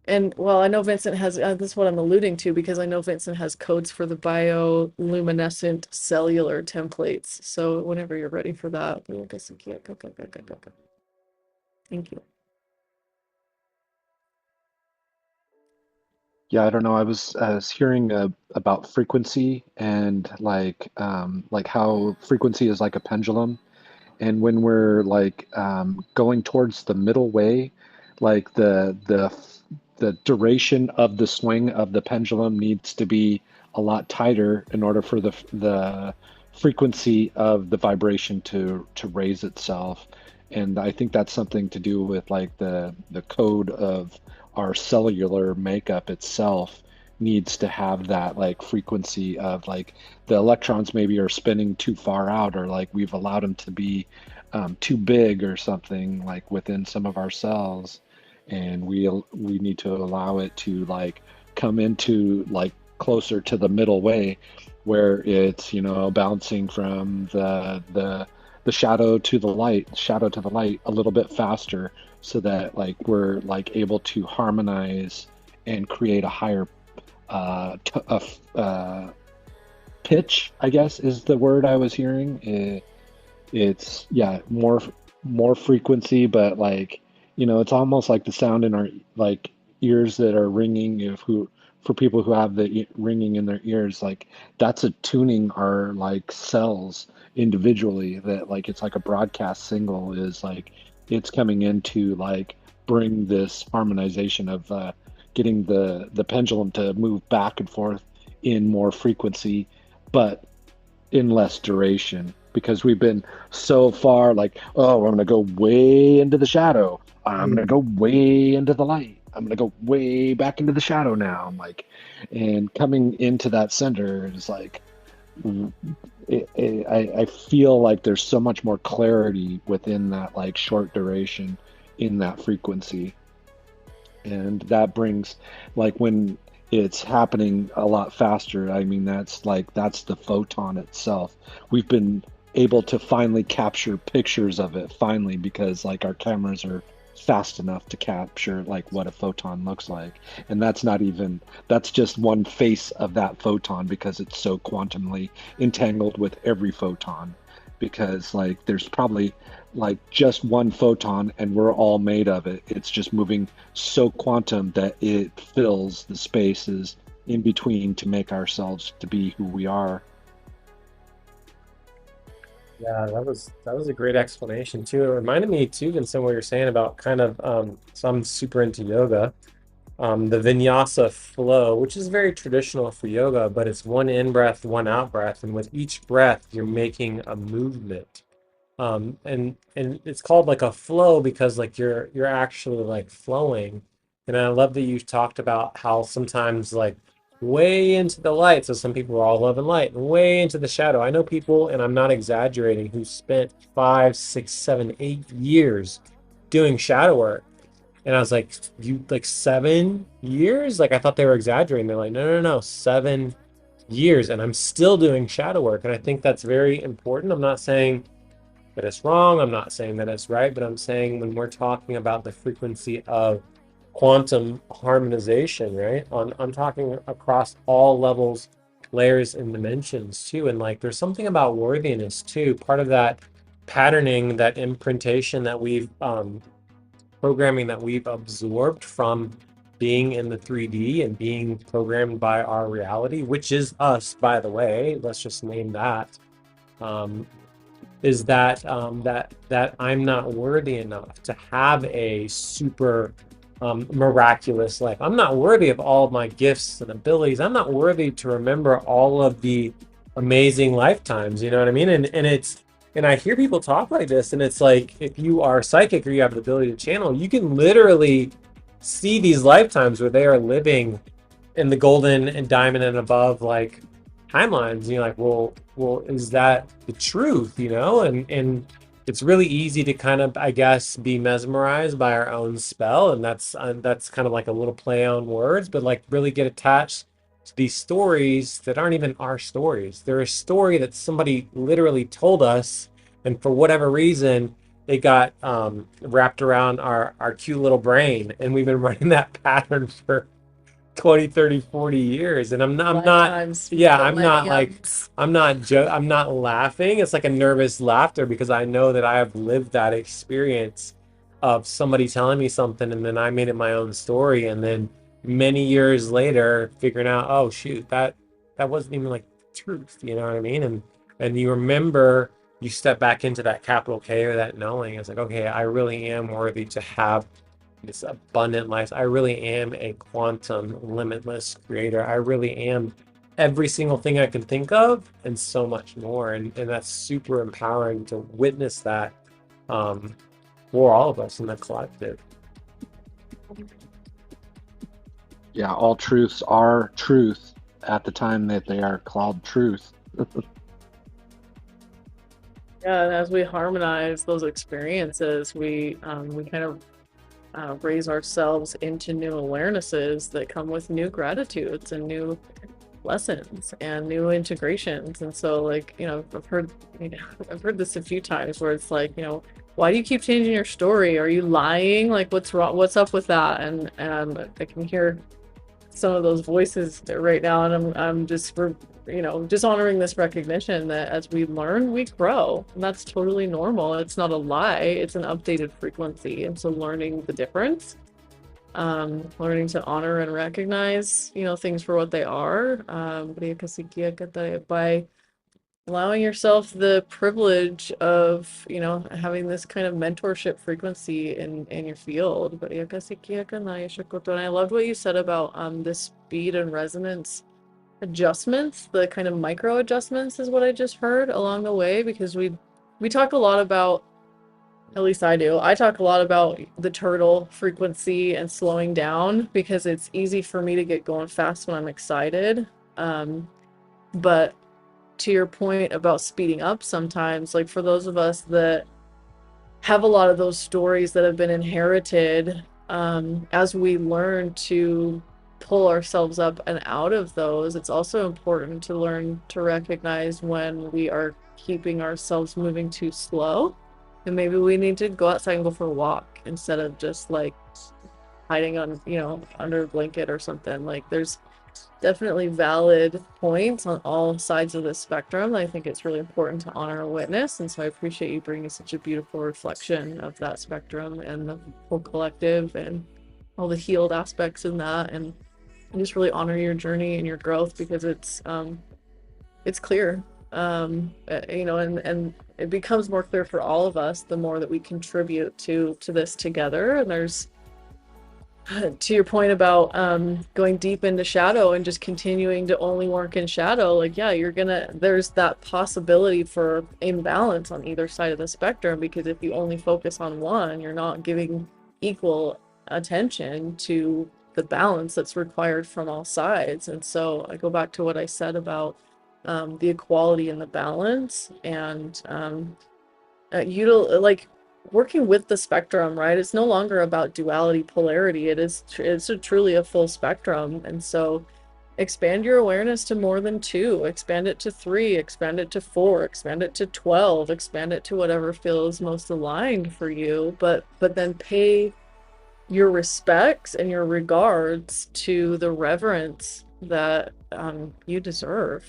And well, I know Vincent has, this is what I'm alluding to, because I know Vincent has codes for the bioluminescent cellular templates. So whenever you're ready for that. Thank you. Yeah, I don't know. I was hearing about frequency and like how frequency is like a pendulum, and when we're like going towards the middle way, like the duration of the swing of the pendulum needs to be a lot tighter in order for the frequency of the vibration to raise itself. And I think that's something to do with like the code of our cellular makeup itself needs to have that like frequency of like the electrons maybe are spinning too far out, or like we've allowed them to be too big or something like within some of our cells, and we need to allow it to like come into like closer to the middle way, where it's, you know, bouncing from the shadow to the light a little bit faster, so that like we're like able to harmonize and create a higher pitch, I guess is the word I was hearing. It's yeah, more frequency, but like, you know, it's almost like the sound in our like ears that are ringing. If who For people who have the ringing in their ears, like that's attuning our like cells individually. That like it's like a broadcast signal is like it's coming in to like bring this harmonization of getting the pendulum to move back and forth in more frequency, but in less duration, because we've been so far like, oh, I'm going to go way into the shadow. I'm going to go way into the light. I'm going to go way back into the shadow now. I'm like, and coming into that center is like, I feel like there's so much more clarity within that like short duration in that frequency. And that brings like when it's happening a lot faster, I mean, that's the photon itself. We've been able to finally capture pictures of it finally, because like our cameras are fast enough to capture like what a photon looks like. And that's just one face of that photon, because it's so quantumly entangled with every photon, because like there's probably like just one photon and we're all made of it. It's just moving so quantum that it fills the spaces in between to make ourselves to be who we are. Yeah, that was a great explanation too. It reminded me too, Vincent, what you're saying about kind of so I'm super into yoga. The vinyasa flow, which is very traditional for yoga, but it's one in breath, one out breath, and with each breath you're making a movement. And it's called like a flow because like you're actually like flowing. And I love that you talked about how sometimes like way into the light, so some people are all love and light, and way into the shadow. I know people, and I'm not exaggerating, who spent 5, 6, 7, 8 years doing shadow work. And I was like, you like 7 years? Like I thought they were exaggerating. They're like, no, no, no, 7 years. And I'm still doing shadow work. And I think that's very important. I'm not saying that it's wrong. I'm not saying that it's right, but I'm saying when we're talking about the frequency of quantum harmonization, right? I'm talking across all levels, layers, and dimensions too. And like there's something about worthiness too. Part of that patterning, that imprintation that we've programming that we've absorbed from being in the 3D and being programmed by our reality, which is us, by the way. Let's just name that. Um, is that that I'm not worthy enough to have a super miraculous life. I'm not worthy of all of my gifts and abilities. I'm not worthy to remember all of the amazing lifetimes. You know what I mean? And I hear people talk like this, and it's like if you are psychic or you have the ability to channel, you can literally see these lifetimes where they are living in the golden and diamond and above like timelines. And you're like, well, is that the truth? You know, and it's really easy to kind of, I guess, be mesmerized by our own spell, and that's kind of like a little play on words, but like really get attached to these stories that aren't even our stories. They're a story that somebody literally told us, and for whatever reason, it got wrapped around our cute little brain, and we've been running that pattern for 20, 30, 40 years. And I'm not, Lifetimes, yeah, I'm not like, millenniums. I'm not laughing. It's like a nervous laughter because I know that I have lived that experience of somebody telling me something and then I made it my own story. And then many years later, figuring out, oh shoot, that wasn't even like the truth. You know what I mean? And you remember, you step back into that capital K or that knowing. It's like, okay, I really am worthy to have this abundant life. I really am a quantum limitless creator. I really am every single thing I can think of and so much more. And that's super empowering to witness that um, for all of us in the collective. Yeah, all truths are truth at the time that they are called truth. Yeah, and as we harmonize those experiences, we kind of raise ourselves into new awarenesses that come with new gratitudes and new lessons and new integrations. And so, like, I've heard this a few times where it's like, why do you keep changing your story? Are you lying? Like, what's wrong? What's up with that? And I can hear some of those voices right now, and I'm just just honoring this recognition that as we learn, we grow, and that's totally normal. It's not a lie, it's an updated frequency. And so learning the difference, learning to honor and recognize things for what they are, by allowing yourself the privilege of having this kind of mentorship frequency in your field. And I loved what you said about the speed and resonance adjustments, the kind of micro adjustments is what I just heard along the way, because we talk a lot about, at least I talk a lot about the turtle frequency and slowing down because it's easy for me to get going fast when I'm excited. But to your point about speeding up sometimes, like for those of us that have a lot of those stories that have been inherited, as we learn to pull ourselves up and out of those, it's also important to learn to recognize when we are keeping ourselves moving too slow, and maybe we need to go outside and go for a walk instead of just like hiding on under a blanket or something. Like, there's definitely valid points on all sides of the spectrum. I think it's really important to honor a witness, and so I appreciate you bringing such a beautiful reflection of that spectrum and the whole collective and all the healed aspects in that, and just really honor your journey and your growth, because it's clear, and it becomes more clear for all of us the more that we contribute to this together. And there's, to your point about going deep into shadow and just continuing to only work in shadow, like, yeah, there's that possibility for imbalance on either side of the spectrum, because if you only focus on one, you're not giving equal attention to the balance that's required from all sides. And so I go back to what I said about the equality and the balance, and like working with the spectrum, right? It's no longer about duality, polarity. It's truly a full spectrum. And so expand your awareness to more than two, expand it to three, expand it to four, expand it to 12, expand it to whatever feels most aligned for you. But then pay your respects and your regards to the reverence that you deserve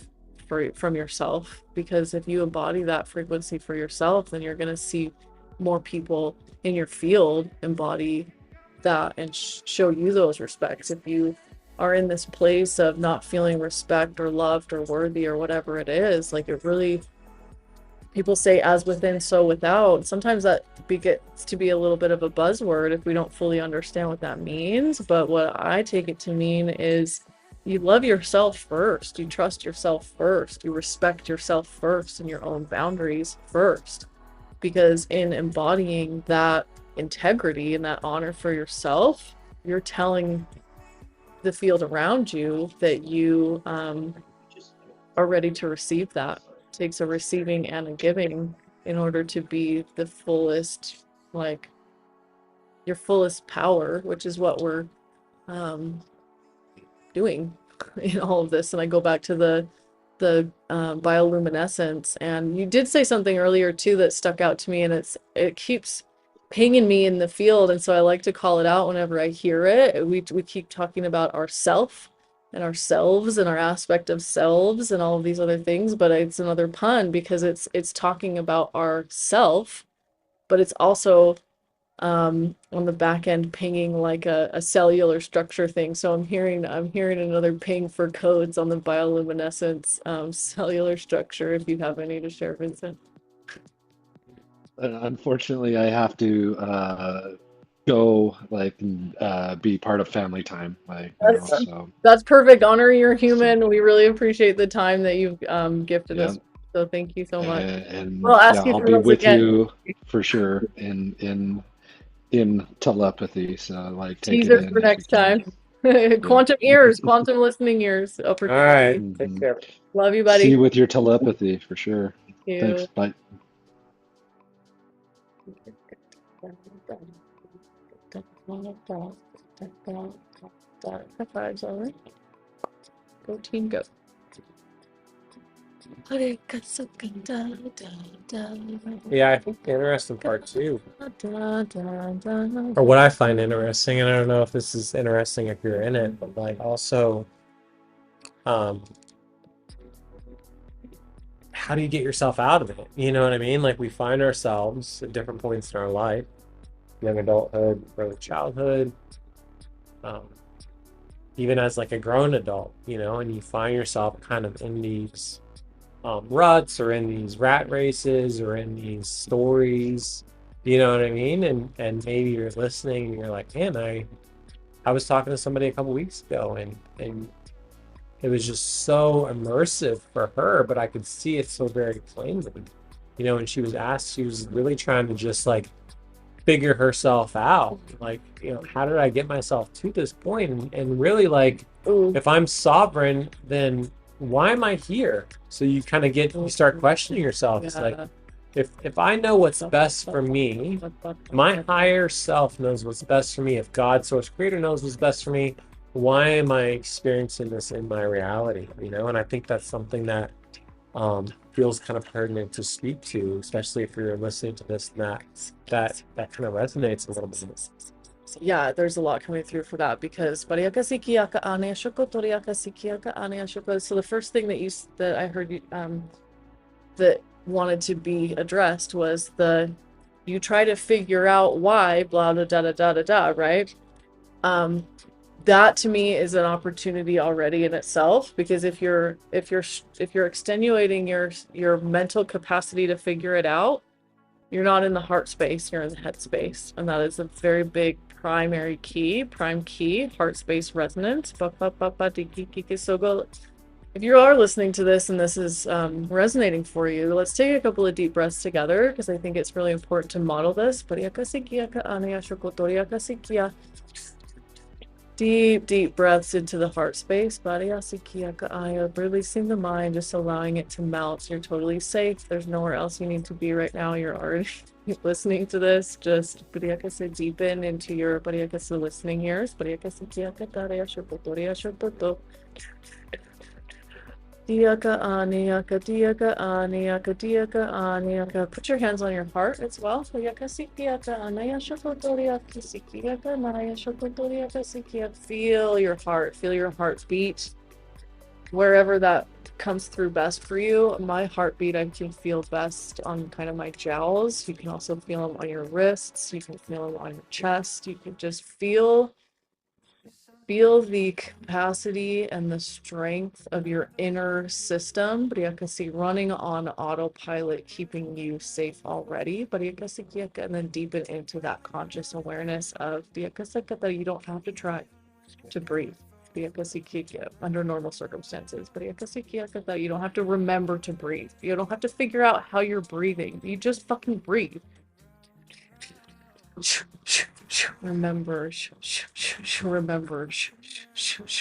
from yourself. Because if you embody that frequency for yourself, then you're going to see more people in your field embody that and show you those respects. If you are in this place of not feeling respect or loved or worthy or whatever it is, like it really, people say as within so without. Sometimes that gets to be a little bit of a buzzword if we don't fully understand what that means, but what I take it to mean is you love yourself first, you trust yourself first, you respect yourself first and your own boundaries first, because in embodying that integrity and that honor for yourself, you're telling the field around you that you are ready to receive that. It takes a receiving and a giving in order to be the fullest, like your fullest power, which is what we're doing in all of this. And I go back to the bioluminescence, and you did say something earlier too that stuck out to me, and it keeps pinging me in the field, and so I like to call it out whenever I hear it. We keep talking about ourself and ourselves and our aspect of selves and all of these other things, but it's another pun because it's talking about ourself, but it's also on the back end pinging like a cellular structure thing. So I'm hearing another ping for codes on the bioluminescence cellular structure, if you have any to share, Vincent. Unfortunately, I have to go like be part of family time, like now. That's So, that's perfect. Honor your so human. We really appreciate the time that you've gifted yeah, us. So thank you so much. We'll and yeah, ask you I'll for be those with again. you for sure in telepathy. So like take it Teaser in for if you next can. time. Yeah. Quantum ears, quantum listening ears. All right. Opportunity. Take hmm care. Love you, See buddy. you with your telepathy for sure. Thank Thanks. Bye. High fives, all right. Go team, go. Yeah, I think the interesting part too, or what I find interesting, and I don't know if this is interesting if you're in it, but like also, um, how do you get yourself out of it? You know what I mean? Like we find ourselves at different points in our life, young adulthood, early childhood, um, even as like a grown adult, you know, and you find yourself kind of in these ruts or in these rat races or in these stories, you know what I mean? And maybe you're listening and you're like, man, I was talking to somebody a couple weeks ago and it was just so immersive for her, but I could see it so very plainly. You know, when she was asked, she was really trying to just like figure herself out. Like, you know, how did I get myself to this point? And really, like, Ooh. if I'm sovereign, then why am I here? So you kind of you start questioning yourself. It's like, Yeah. if I know what's best for me, my higher self knows what's best for me. If God, Source Creator, knows what's best for me, why am I experiencing this in my reality? You know, and I think that's something that feels kind of pertinent to speak to, especially if you're listening to this and that kind of resonates a little bit. Yeah, there's a lot coming through for that because Bariakasikiaka ane ashoko, Toriakasikiaka ane ashoko. So the first thing that I heard you that wanted to be addressed was you try to figure out why blah blah da da da da da, right? That to me is an opportunity already in itself, because if you're extenuating your mental capacity to figure it out, you're not in the heart space, you're in the head space. And that is a very big prime key, heart space resonance. So go, if you are listening to this and this is resonating for you, let's take a couple of deep breaths together, because I think it's really important to model this. Deep breaths into the heart space. Releasing the mind, just allowing it to melt. You're totally safe. There's nowhere else you need to be right now. You're already listening to this. Just deepen into your listening ears. Diaka aniaka diaka aniaka diaka aniaka. Put your hands on your heart as well. Diaka sikiaka anaya shokotoriaka sikiaka naya shokotoriaka sikiaka. Feel your heart. Feel your heart beat. Wherever that comes through best for you. My heartbeat I can feel best on kind of my jowls. You can also feel them on your wrists. You can feel them on your chest. You can just feel the capacity and the strength of your inner system, Briyakasi, running on autopilot, keeping you safe already. Briyakasi, and then deepen into that conscious awareness of Briyakasi, that you don't have to try to breathe. Briyakasi, under normal circumstances. Briyakasi, that you don't have to remember to breathe. You don't have to figure out how you're breathing. You just fucking breathe. Remember, remember,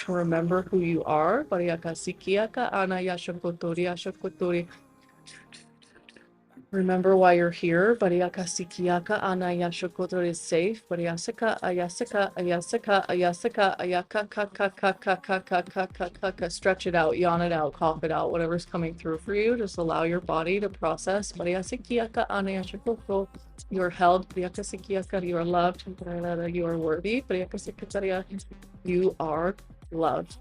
remember who you are. Remember why you're here. Is safe. Stretch it out, yawn it out, cough it out, whatever's coming through for you. Just allow your body to process. You are held. You are loved. You are worthy. You are loved.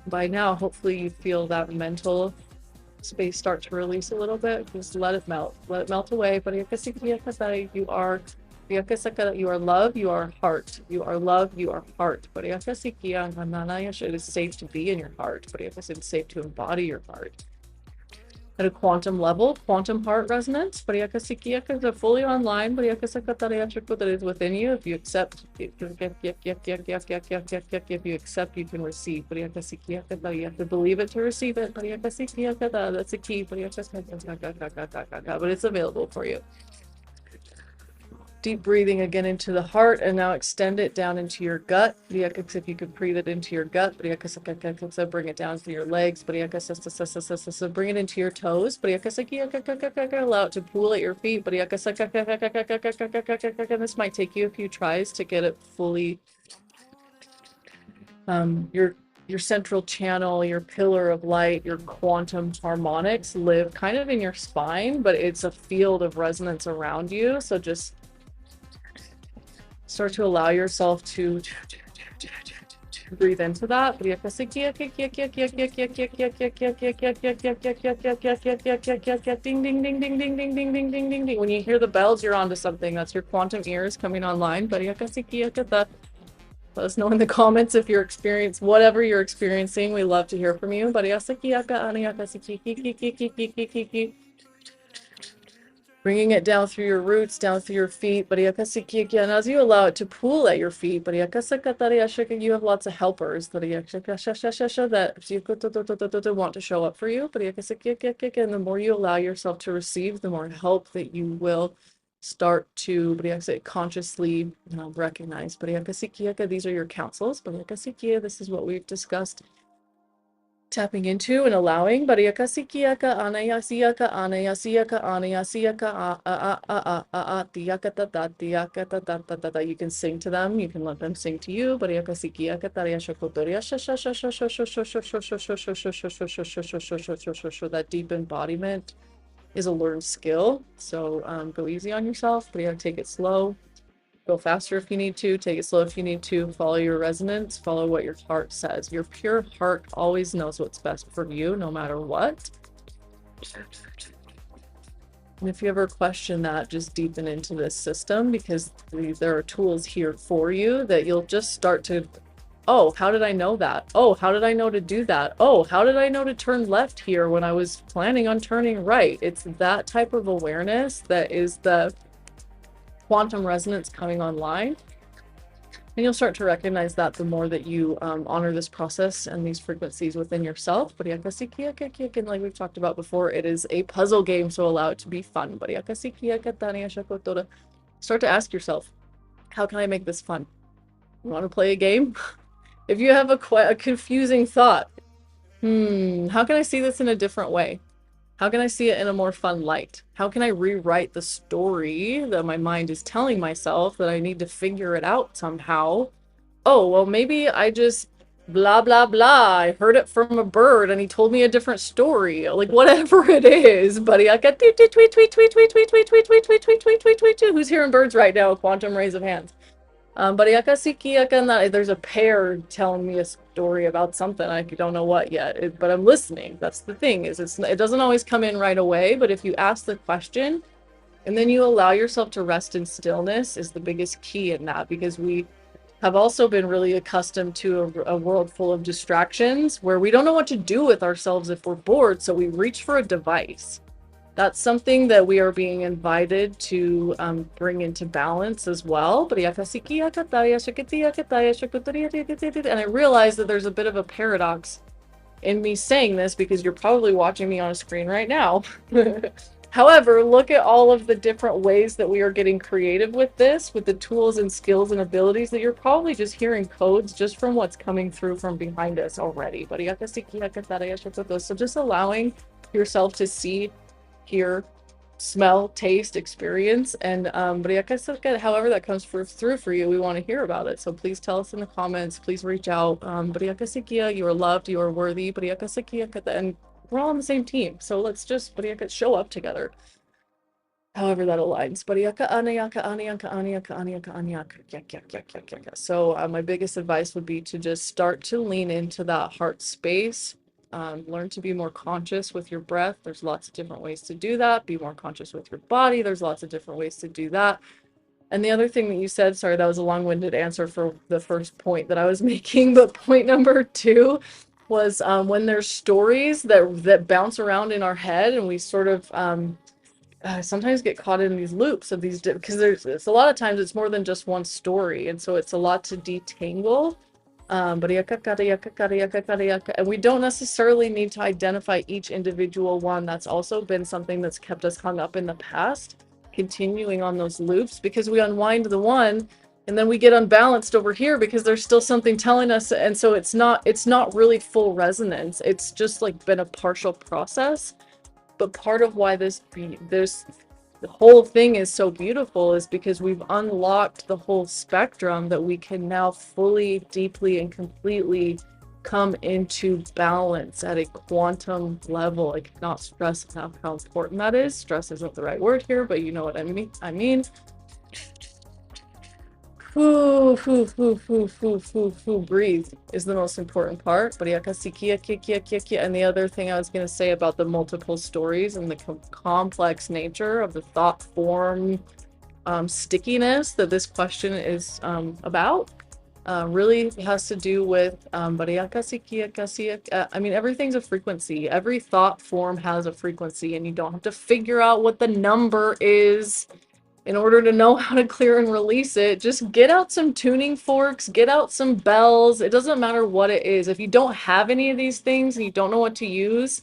By now, hopefully you feel that mental space start to release a little bit. Just let it melt. Let it melt away. But you are love, you are heart. You are love, you are heart. But it is safe to be in your heart. But it's safe to embody your heart. At a quantum level, quantum heart resonance, is fully online, that is within you. If you accept, if you accept, you can receive. You have to believe it to receive it. That's the key. But it's available for you. Deep breathing again into the heart, and now extend it down into your gut. If you could breathe it into your gut, bring it down to your legs. Bring it into your toes. Allow it to pool at your feet. This might take you a few tries to get it fully. Your central channel, your pillar of light, your quantum harmonics live kind of in your spine, but it's a field of resonance around you. So just start to allow yourself to breathe into that. Ding, ding, ding, ding, ding, ding, ding, ding, ding, ding, ding. When you hear the bells, you're onto something. That's your quantum ears coming online. Let us know in the comments if you're experiencing whatever you're experiencing. We love to hear from you. Bringing it down through your roots, down through your feet. And as you allow it to pool at your feet, you have lots of helpers that want to show up for you. And the more you allow yourself to receive, the more help that you will start to consciously recognize. These are your counsels. This is what we've discussed. Tapping into and allowing. You can sing to them, you can let them sing to you. That deep embodiment is a learned skill, so go easy on yourself, but you have to take it slow. Go faster if you need to, take it slow if you need to, follow your resonance, follow what your heart says. Your pure heart always knows what's best for you, no matter what. And if you ever question that, just deepen into this system, because there are tools here for you that you'll just start to, oh, how did I know that? Oh, how did I know to do that? Oh, how did I know to turn left here when I was planning on turning right? It's that type of awareness that is the quantum resonance coming online, and you'll start to recognize that the more that you honor this process and these frequencies within yourself. But like we've talked about before, it is a puzzle game, so allow it to be fun. But start to ask yourself, how can I make this fun? You want to play a game? If you have a confusing thought, how can I see this in a different way? How can I see it in a more fun light? How can I rewrite the story that my mind is telling myself that I need to figure it out somehow oh, well, maybe I just blah, blah, blah. I heard it from a bird and he told me a different story. Like, whatever it is, buddy. I got tweet, tweet, tweet, tweet, tweet, tweet, tweet, tweet, tweet, tweet, tweet, tweet, tweet, tweet, tweet. Who's hearing birds right now? Quantum raise of hands. But there's a pair telling me a story about something. I don't know what yet, but I'm listening. That's the thing, is it doesn't always come in right away, but if you ask the question and then you allow yourself to rest in stillness is the biggest key in that, because we have also been really accustomed to a world full of distractions where we don't know what to do with ourselves if we're bored, so we reach for a device. That's something that we are being invited to bring into balance as well. And I realize that there's a bit of a paradox in me saying this because you're probably watching me on a screen right now. However, look at all of the different ways that we are getting creative with this, with the tools and skills and abilities that you're probably just hearing codes just from what's coming through from behind us already. So just allowing yourself to see, hear, smell, taste, experience, and however that comes through for you, we want to hear about it. So please tell us in the comments, please reach out. You are loved, you are worthy, and we're all on the same team, so let's just show up together however that aligns. So my biggest advice would be to just start to lean into that heart space. Learn to be more conscious with your breath. There's lots of different ways to do that. Be more conscious with your body. There's lots of different ways to do that. And the other thing that you said, sorry, that was a long-winded answer for the first point that I was making, but point number 2 was when there's stories that bounce around in our head and we sort of sometimes get caught in these loops of these, because it's a lot of times it's more than just one story, and so it's a lot to detangle. And we don't necessarily need to identify each individual one. That's also been something that's kept us hung up in the past, continuing on those loops, because we unwind the one and then we get unbalanced over here because there's still something telling us, and so it's not really full resonance. It's just like been a partial process. But part of why the whole thing is so beautiful is because we've unlocked the whole spectrum that we can now fully, deeply, and completely come into balance at a quantum level. I cannot stress enough how important that is. Stress isn't the right word here, but you know what I mean. Breathe is the most important part. And the other thing I was going to say about the multiple stories and the complex nature of the thought form stickiness that this question is about really has to do with I mean, everything's a frequency. Every thought form has a frequency, and you don't have to figure out what the number is in order to know how to clear and release it. Just get out some tuning forks, get out some bells. It doesn't matter what it is. If you don't have any of these things and you don't know what to use,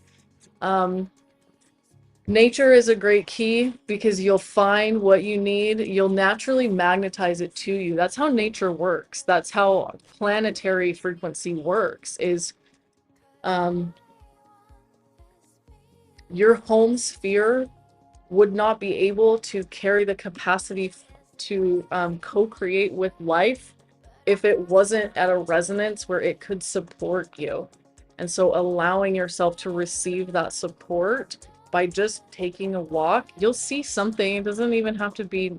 nature is a great key, because you'll find what you need. You'll naturally magnetize it to you. That's how nature works. That's how planetary frequency works, is your home sphere would not be able to carry the capacity to co-create with life if it wasn't at a resonance where it could support you. And so allowing yourself to receive that support by just taking a walk, you'll see something. It doesn't even have to be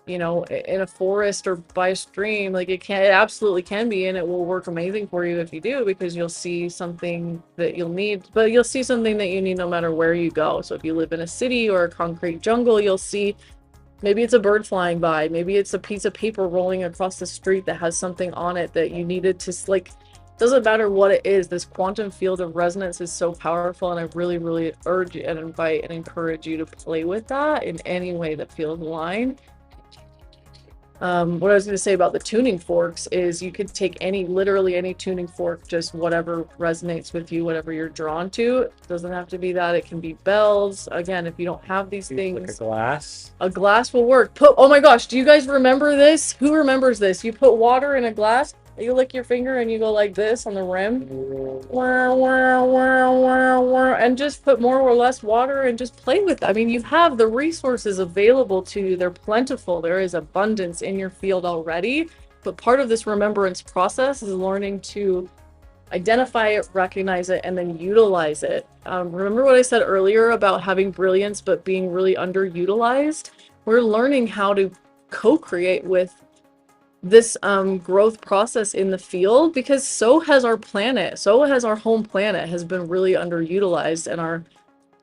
in a forest or by a stream. Like, it absolutely can be, and it will work amazing for you if you do, because you'll see something that you'll need, but you'll see something that you need no matter where you go. So if you live in a city or a concrete jungle, you'll see, maybe it's a bird flying by, maybe it's a piece of paper rolling across the street that has something on it that you needed to, like, doesn't matter what it is. This quantum field of resonance is so powerful, and I really, really urge and invite and encourage you to play with that in any way that feels aligned. What I was going to say about the tuning forks is you could take literally any tuning fork, just whatever resonates with you, whatever you're drawn to. It doesn't have to be that. It can be bells. Again, if you don't have these things. Like a glass? A glass will work. Oh my gosh, do you guys remember this? Who remembers this? You put water in a glass, you lick your finger and you go like this on the rim. And just put more or less water and just play with it. I mean, you have the resources available to you. They're plentiful. There is abundance in your field already. But part of this remembrance process is learning to identify it, recognize it, and then utilize it. Remember what I said earlier about having brilliance but being really underutilized? We're learning how to co-create with this growth process in the field, because so has our planet, so has our home planet has been really underutilized, and our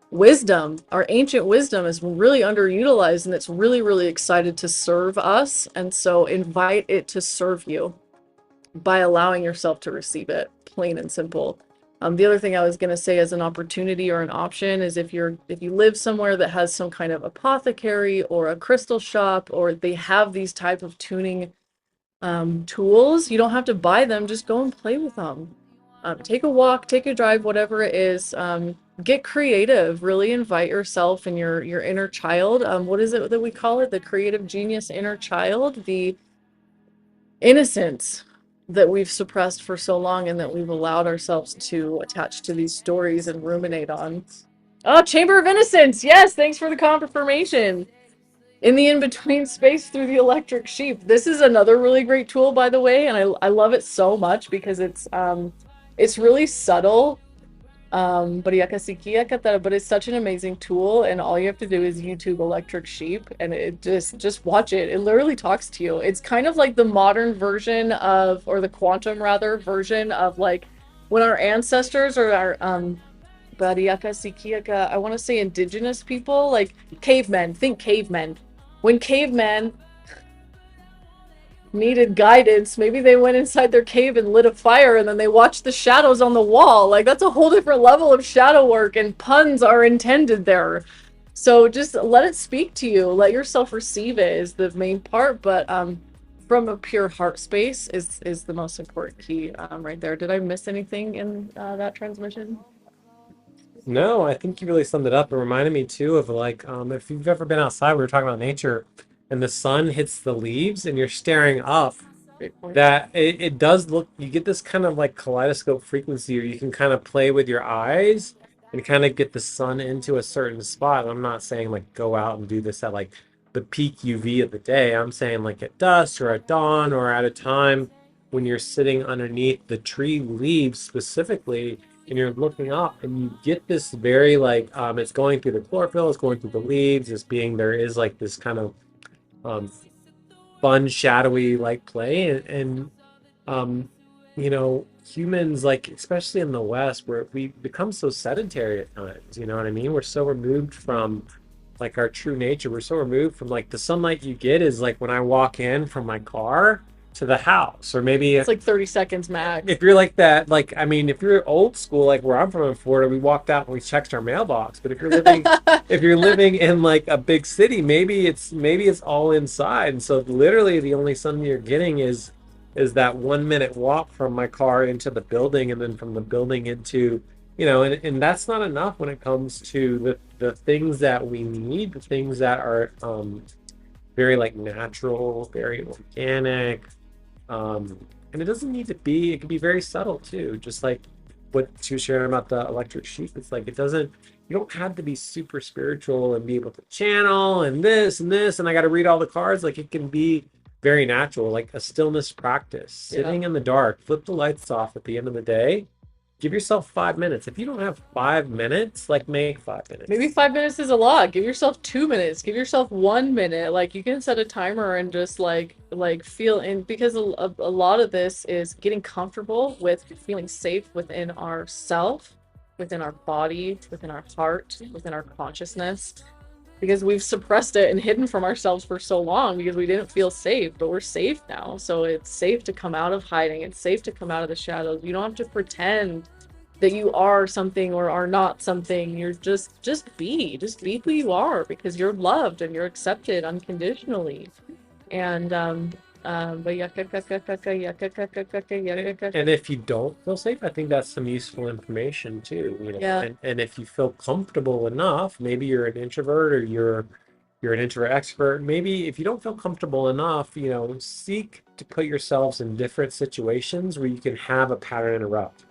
wisdom, our ancient wisdom, is really underutilized, and it's really, really excited to serve us. And so invite it to serve you by allowing yourself to receive it, plain and simple. The other thing I was going to say as an opportunity or an option is if you live somewhere that has some kind of apothecary or a crystal shop, or they have these type of tuning tools, you don't have to buy them, just go and play with them. Take a walk, take a drive, whatever it is. Get creative, really invite yourself and your inner child. What is it that we call it? The creative genius inner child, the innocence that we've suppressed for so long and that we've allowed ourselves to attach to these stories and ruminate on. Oh, Chamber of Innocence! Yes, thanks for the confirmation. In the in-between space through the electric sheep. This is another really great tool, by the way, and I love it so much because it's really subtle. But it's such an amazing tool, and all you have to do is YouTube electric sheep, and it just watch it. It literally talks to you. It's kind of like the modern version of, or the quantum rather version of, like when our ancestors or our I want to say indigenous people, like cavemen. Think cavemen. When cavemen needed guidance, maybe they went inside their cave and lit a fire, and then they watched the shadows on the wall. Like, that's a whole different level of shadow work, and puns are intended there. So just let it speak to you. Let yourself receive it is the main part, but from a pure heart space is the most important key right there. Did I miss anything in that transmission? No, I think you really summed it up. It reminded me too of like if you've ever been outside, we were talking about nature, and the sun hits the leaves and you're staring up, Great point. that it does look, you get this kind of like kaleidoscope frequency, or you can kind of play with your eyes and kind of get the sun into a certain spot. I'm not saying like go out and do this at like the peak UV of the day. I'm saying like at dusk or at dawn or at a time when you're sitting underneath the tree leaves specifically, and you're looking up and you get this very like it's going through the chlorophyll, it's going through the leaves, it's being, there is like this kind of um, fun shadowy like play, and you know, humans, like especially in the West, where we become so sedentary at times, you know what I mean, we're so removed from like our true nature, we're so removed from like the sunlight you get is like when I walk in from my car to the house, or maybe It's like 30 seconds max. if you're like that, like I mean, if you're old school, like where I'm from in Florida, we walked out and we checked our mailbox. But if you're living in like a big city, maybe it's all inside, and so literally the only sun you're getting is that 1 minute walk from my car into the building, and then from the building into, you know, and that's not enough when it comes to the things that we need, the things that are very like natural, very organic. And it doesn't need to be, it can be very subtle too. Just like what she was sharing about the electric sheep. It's like, it doesn't, you don't have to be super spiritual and be able to channel and this and this, and I got to read all the cards. Like, it can be very natural, like a stillness practice, sitting in the dark, flip the lights off at the end of the day. Give yourself 5 minutes. If you don't have 5 minutes, like make 5 minutes. Maybe 5 minutes is a lot. Give yourself 2 minutes. Give yourself 1 minute. Like, you can set a timer and just like feel in, because a lot of this is getting comfortable with feeling safe within ourself, within our body, within our heart, within our consciousness. Because we've suppressed it and hidden from ourselves for so long because we didn't feel safe, but we're safe now. So it's safe to come out of hiding. It's safe to come out of the shadows. You don't have to pretend that you are something or are not something. You're just be who you are, because you're loved and you're accepted unconditionally. And but And if you don't feel safe, I think that's some useful information too, you know. yeah. And if you feel comfortable enough, maybe you're an introvert or you're an introvert extrovert. Maybe if you don't feel comfortable enough, you know, seek to put yourselves in different situations where you can have a pattern interrupt,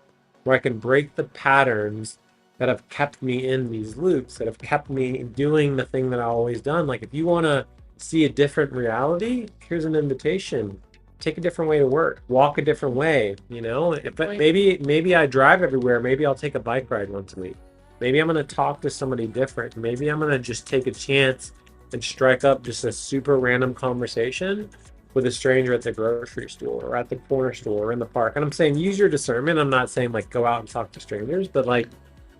where I can break the patterns that have kept me in these loops, that have kept me doing the thing that I've always done. Like, if you want to see a different reality, here's an invitation. take a different way to work, walk a different way, you know. But point. maybe I drive everywhere. Maybe I'll take a bike ride once a week. Maybe I'm gonna talk to somebody different. Maybe I'm gonna just take a chance and strike up just a super random conversation with a stranger at the grocery store or at the corner store or in the park. And I'm saying use your discernment. I'm not saying like go out and talk to strangers, but like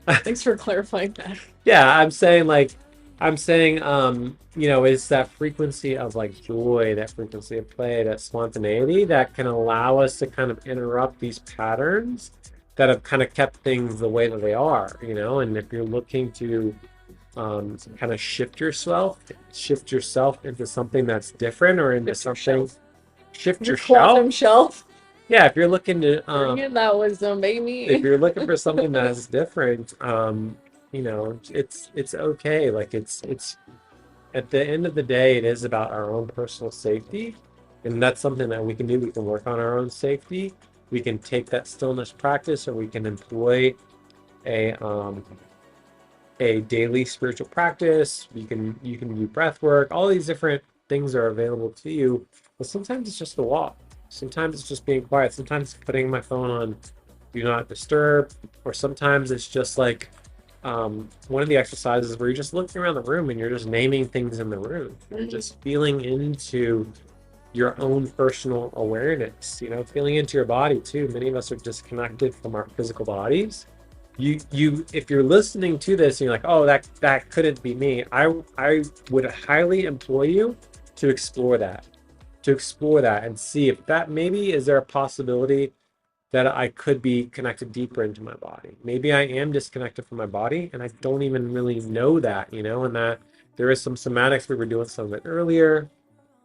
Thanks for clarifying that. yeah, I'm saying, you know, it's that frequency of like joy, that frequency of play, that spontaneity that can allow us to kind of interrupt these patterns that have kind of kept things the way that they are, you know. And if you're looking to kind of shift yourself into something that's different or into something, shift Your yourself. quantum shelf. Yeah, if you're looking to Bring in that wisdom, if baby. you're looking for something that's different, you know, it's okay. Like it's at the end of the day, it is about our own personal safety, and that's something that we can do. We can work on our own safety. We can take that stillness practice, or we can employ a um, a daily spiritual practice. You can do breath work. All these different things are available to you. But sometimes it's just a walk. Sometimes it's just being quiet. Sometimes it's putting my phone on do not disturb, or sometimes it's just like one of the exercises where you're just looking around the room and you're just naming things in the room. You're just feeling into your own personal awareness, you know, feeling into your body too. Many of us are disconnected from our physical bodies. If you're listening to this and you're like, oh, that couldn't be me, I would highly employ you to explore that, and see if that maybe is there a possibility that I could be connected deeper into my body. Maybe I am disconnected from my body and I don't even really know that, you know, and that there is some somatics. We were doing some of it earlier.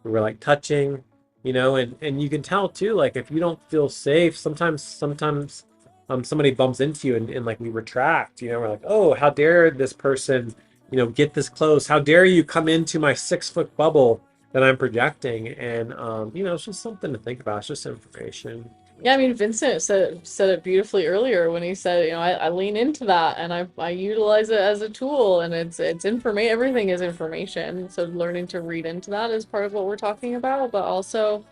We were like touching, you know, and you can tell too, like if you don't feel safe, sometimes somebody bumps into you and like we retract, you know, we're like, oh, how dare this person, you know, get this close? How dare you come into my 6 foot bubble that I'm projecting? And you know, it's just something to think about. It's just information. Yeah, I mean, Vincent said it beautifully earlier when he said, you know, I lean into that and I utilize it as a tool, and it's information. Everything is information. So learning to read into that is part of what we're talking about, but also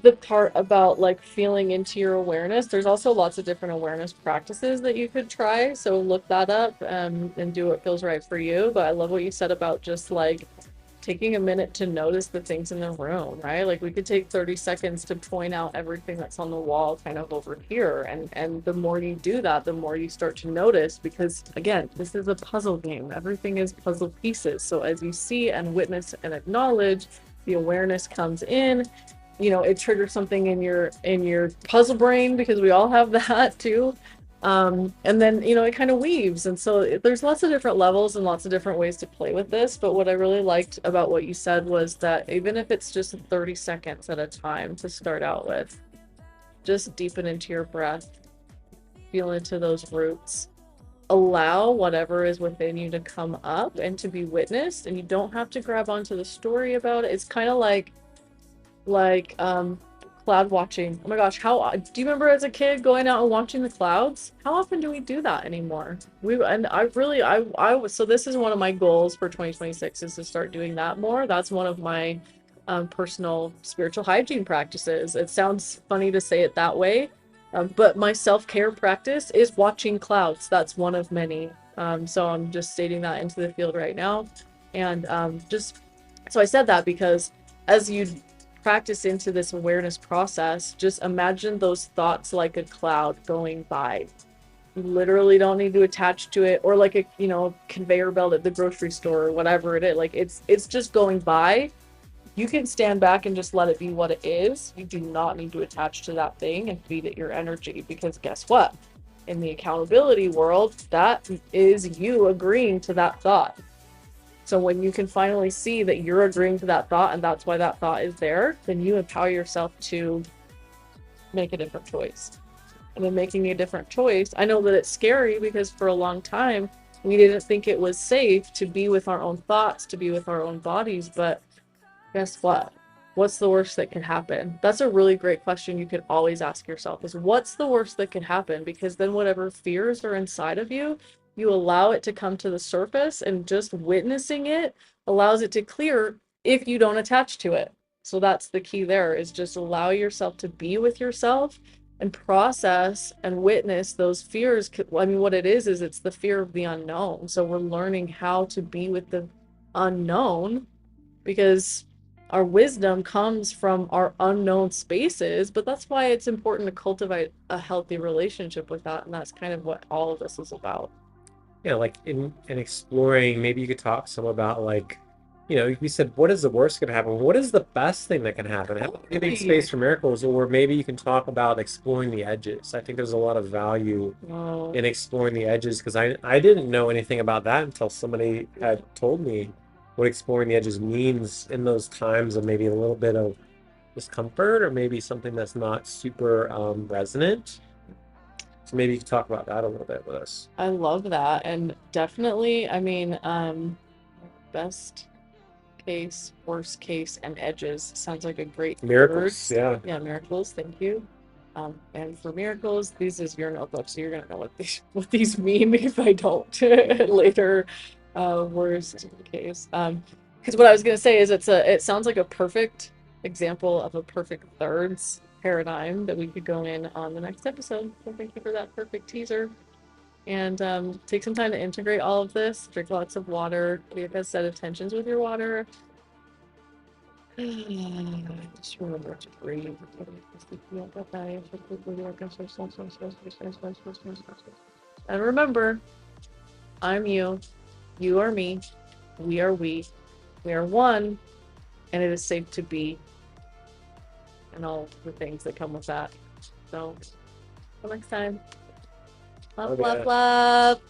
the part about like feeling into your awareness. There's also lots of different awareness practices that you could try. So look that up and do what feels right for you. But I love what you said about just like taking a minute to notice the things in the room, right? Like we could take 30 seconds to point out everything that's on the wall kind of over here. And the more you do that, the more you start to notice, because again, this is a puzzle game. Everything is puzzle pieces. So as you see and witness and acknowledge, the awareness comes in, you know, it triggers something in your puzzle brain, because we all have that too. And then, you know, it kind of weaves. And so there's lots of different levels and lots of different ways to play with this. But what I really liked about what you said was that even if it's just 30 seconds at a time to start out with, just deepen into your breath, feel into those roots, allow whatever is within you to come up and to be witnessed. And you don't have to grab onto the story about it. It's kind of like cloud watching. Oh my gosh, how do you remember as a kid going out and watching the clouds? How often do we do that anymore? I was, so this is one of my goals for 2026 is to start doing that more. That's one of my personal spiritual hygiene practices. It sounds funny to say it that way, but my self-care practice is watching clouds. That's one of many. So I'm just stating that into the field right now. And just so I said that because as you practice into this awareness process, just imagine those thoughts like a cloud going by. You literally don't need to attach to it, or like a, you know, conveyor belt at the grocery store or whatever it is. Like it's just going by. You can stand back and just let it be what it is. You do not need to attach to that thing and feed it your energy, because guess what? In the accountability world, that is you agreeing to that thought. So when you can finally see that you're agreeing to that thought and that's why that thought is there, then you empower yourself to make a different choice. And then making a different choice, I know that it's scary because for a long time, we didn't think it was safe to be with our own thoughts, to be with our own bodies. But guess what? What's the worst that can happen? That's a really great question you could always ask yourself, is what's the worst that can happen? Because then whatever fears are inside of you, you allow it to come to the surface, and just witnessing it allows it to clear if you don't attach to it. So that's the key there, is just allow yourself to be with yourself and process and witness those fears. I mean, what it is it's the fear of the unknown. So we're learning how to be with the unknown, because our wisdom comes from our unknown spaces, but that's why it's important to cultivate a healthy relationship with that, and that's kind of what all of this is about. Yeah, like in exploring, maybe you could talk some about like, we said, what is the worst going to happen? What is the best thing that can happen? Giving Totally. space for miracles, or maybe you can talk about exploring the edges. I think there's a lot of value Oh, in exploring the edges, because I didn't know anything about that until somebody had told me what exploring the edges means in those times of maybe a little bit of discomfort, or maybe something that's not super resonant. So maybe you could talk about that a little bit with us. I love that. And definitely, I mean, best case, worst case, and edges sounds like a great Miracles, thirds. yeah. Yeah, miracles, thank you. And for miracles, this is your notebook, so you're gonna know what these mean if I don't later. Worst case. Because what I was gonna say is it sounds like a perfect example of a perfect thirds paradigm that we could go in on the next episode. So thank you for that perfect teaser. And take some time to integrate all of this. Drink lots of water. Make a set of tensions with your water. Just remember to breathe. And remember, I'm you. You are me. We are we. We are one. And it is safe to be. And all the things that come with that. So, until next time. Love, Oh, love, yeah. love.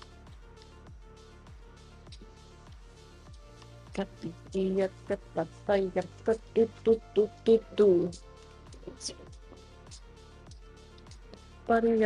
Buddy,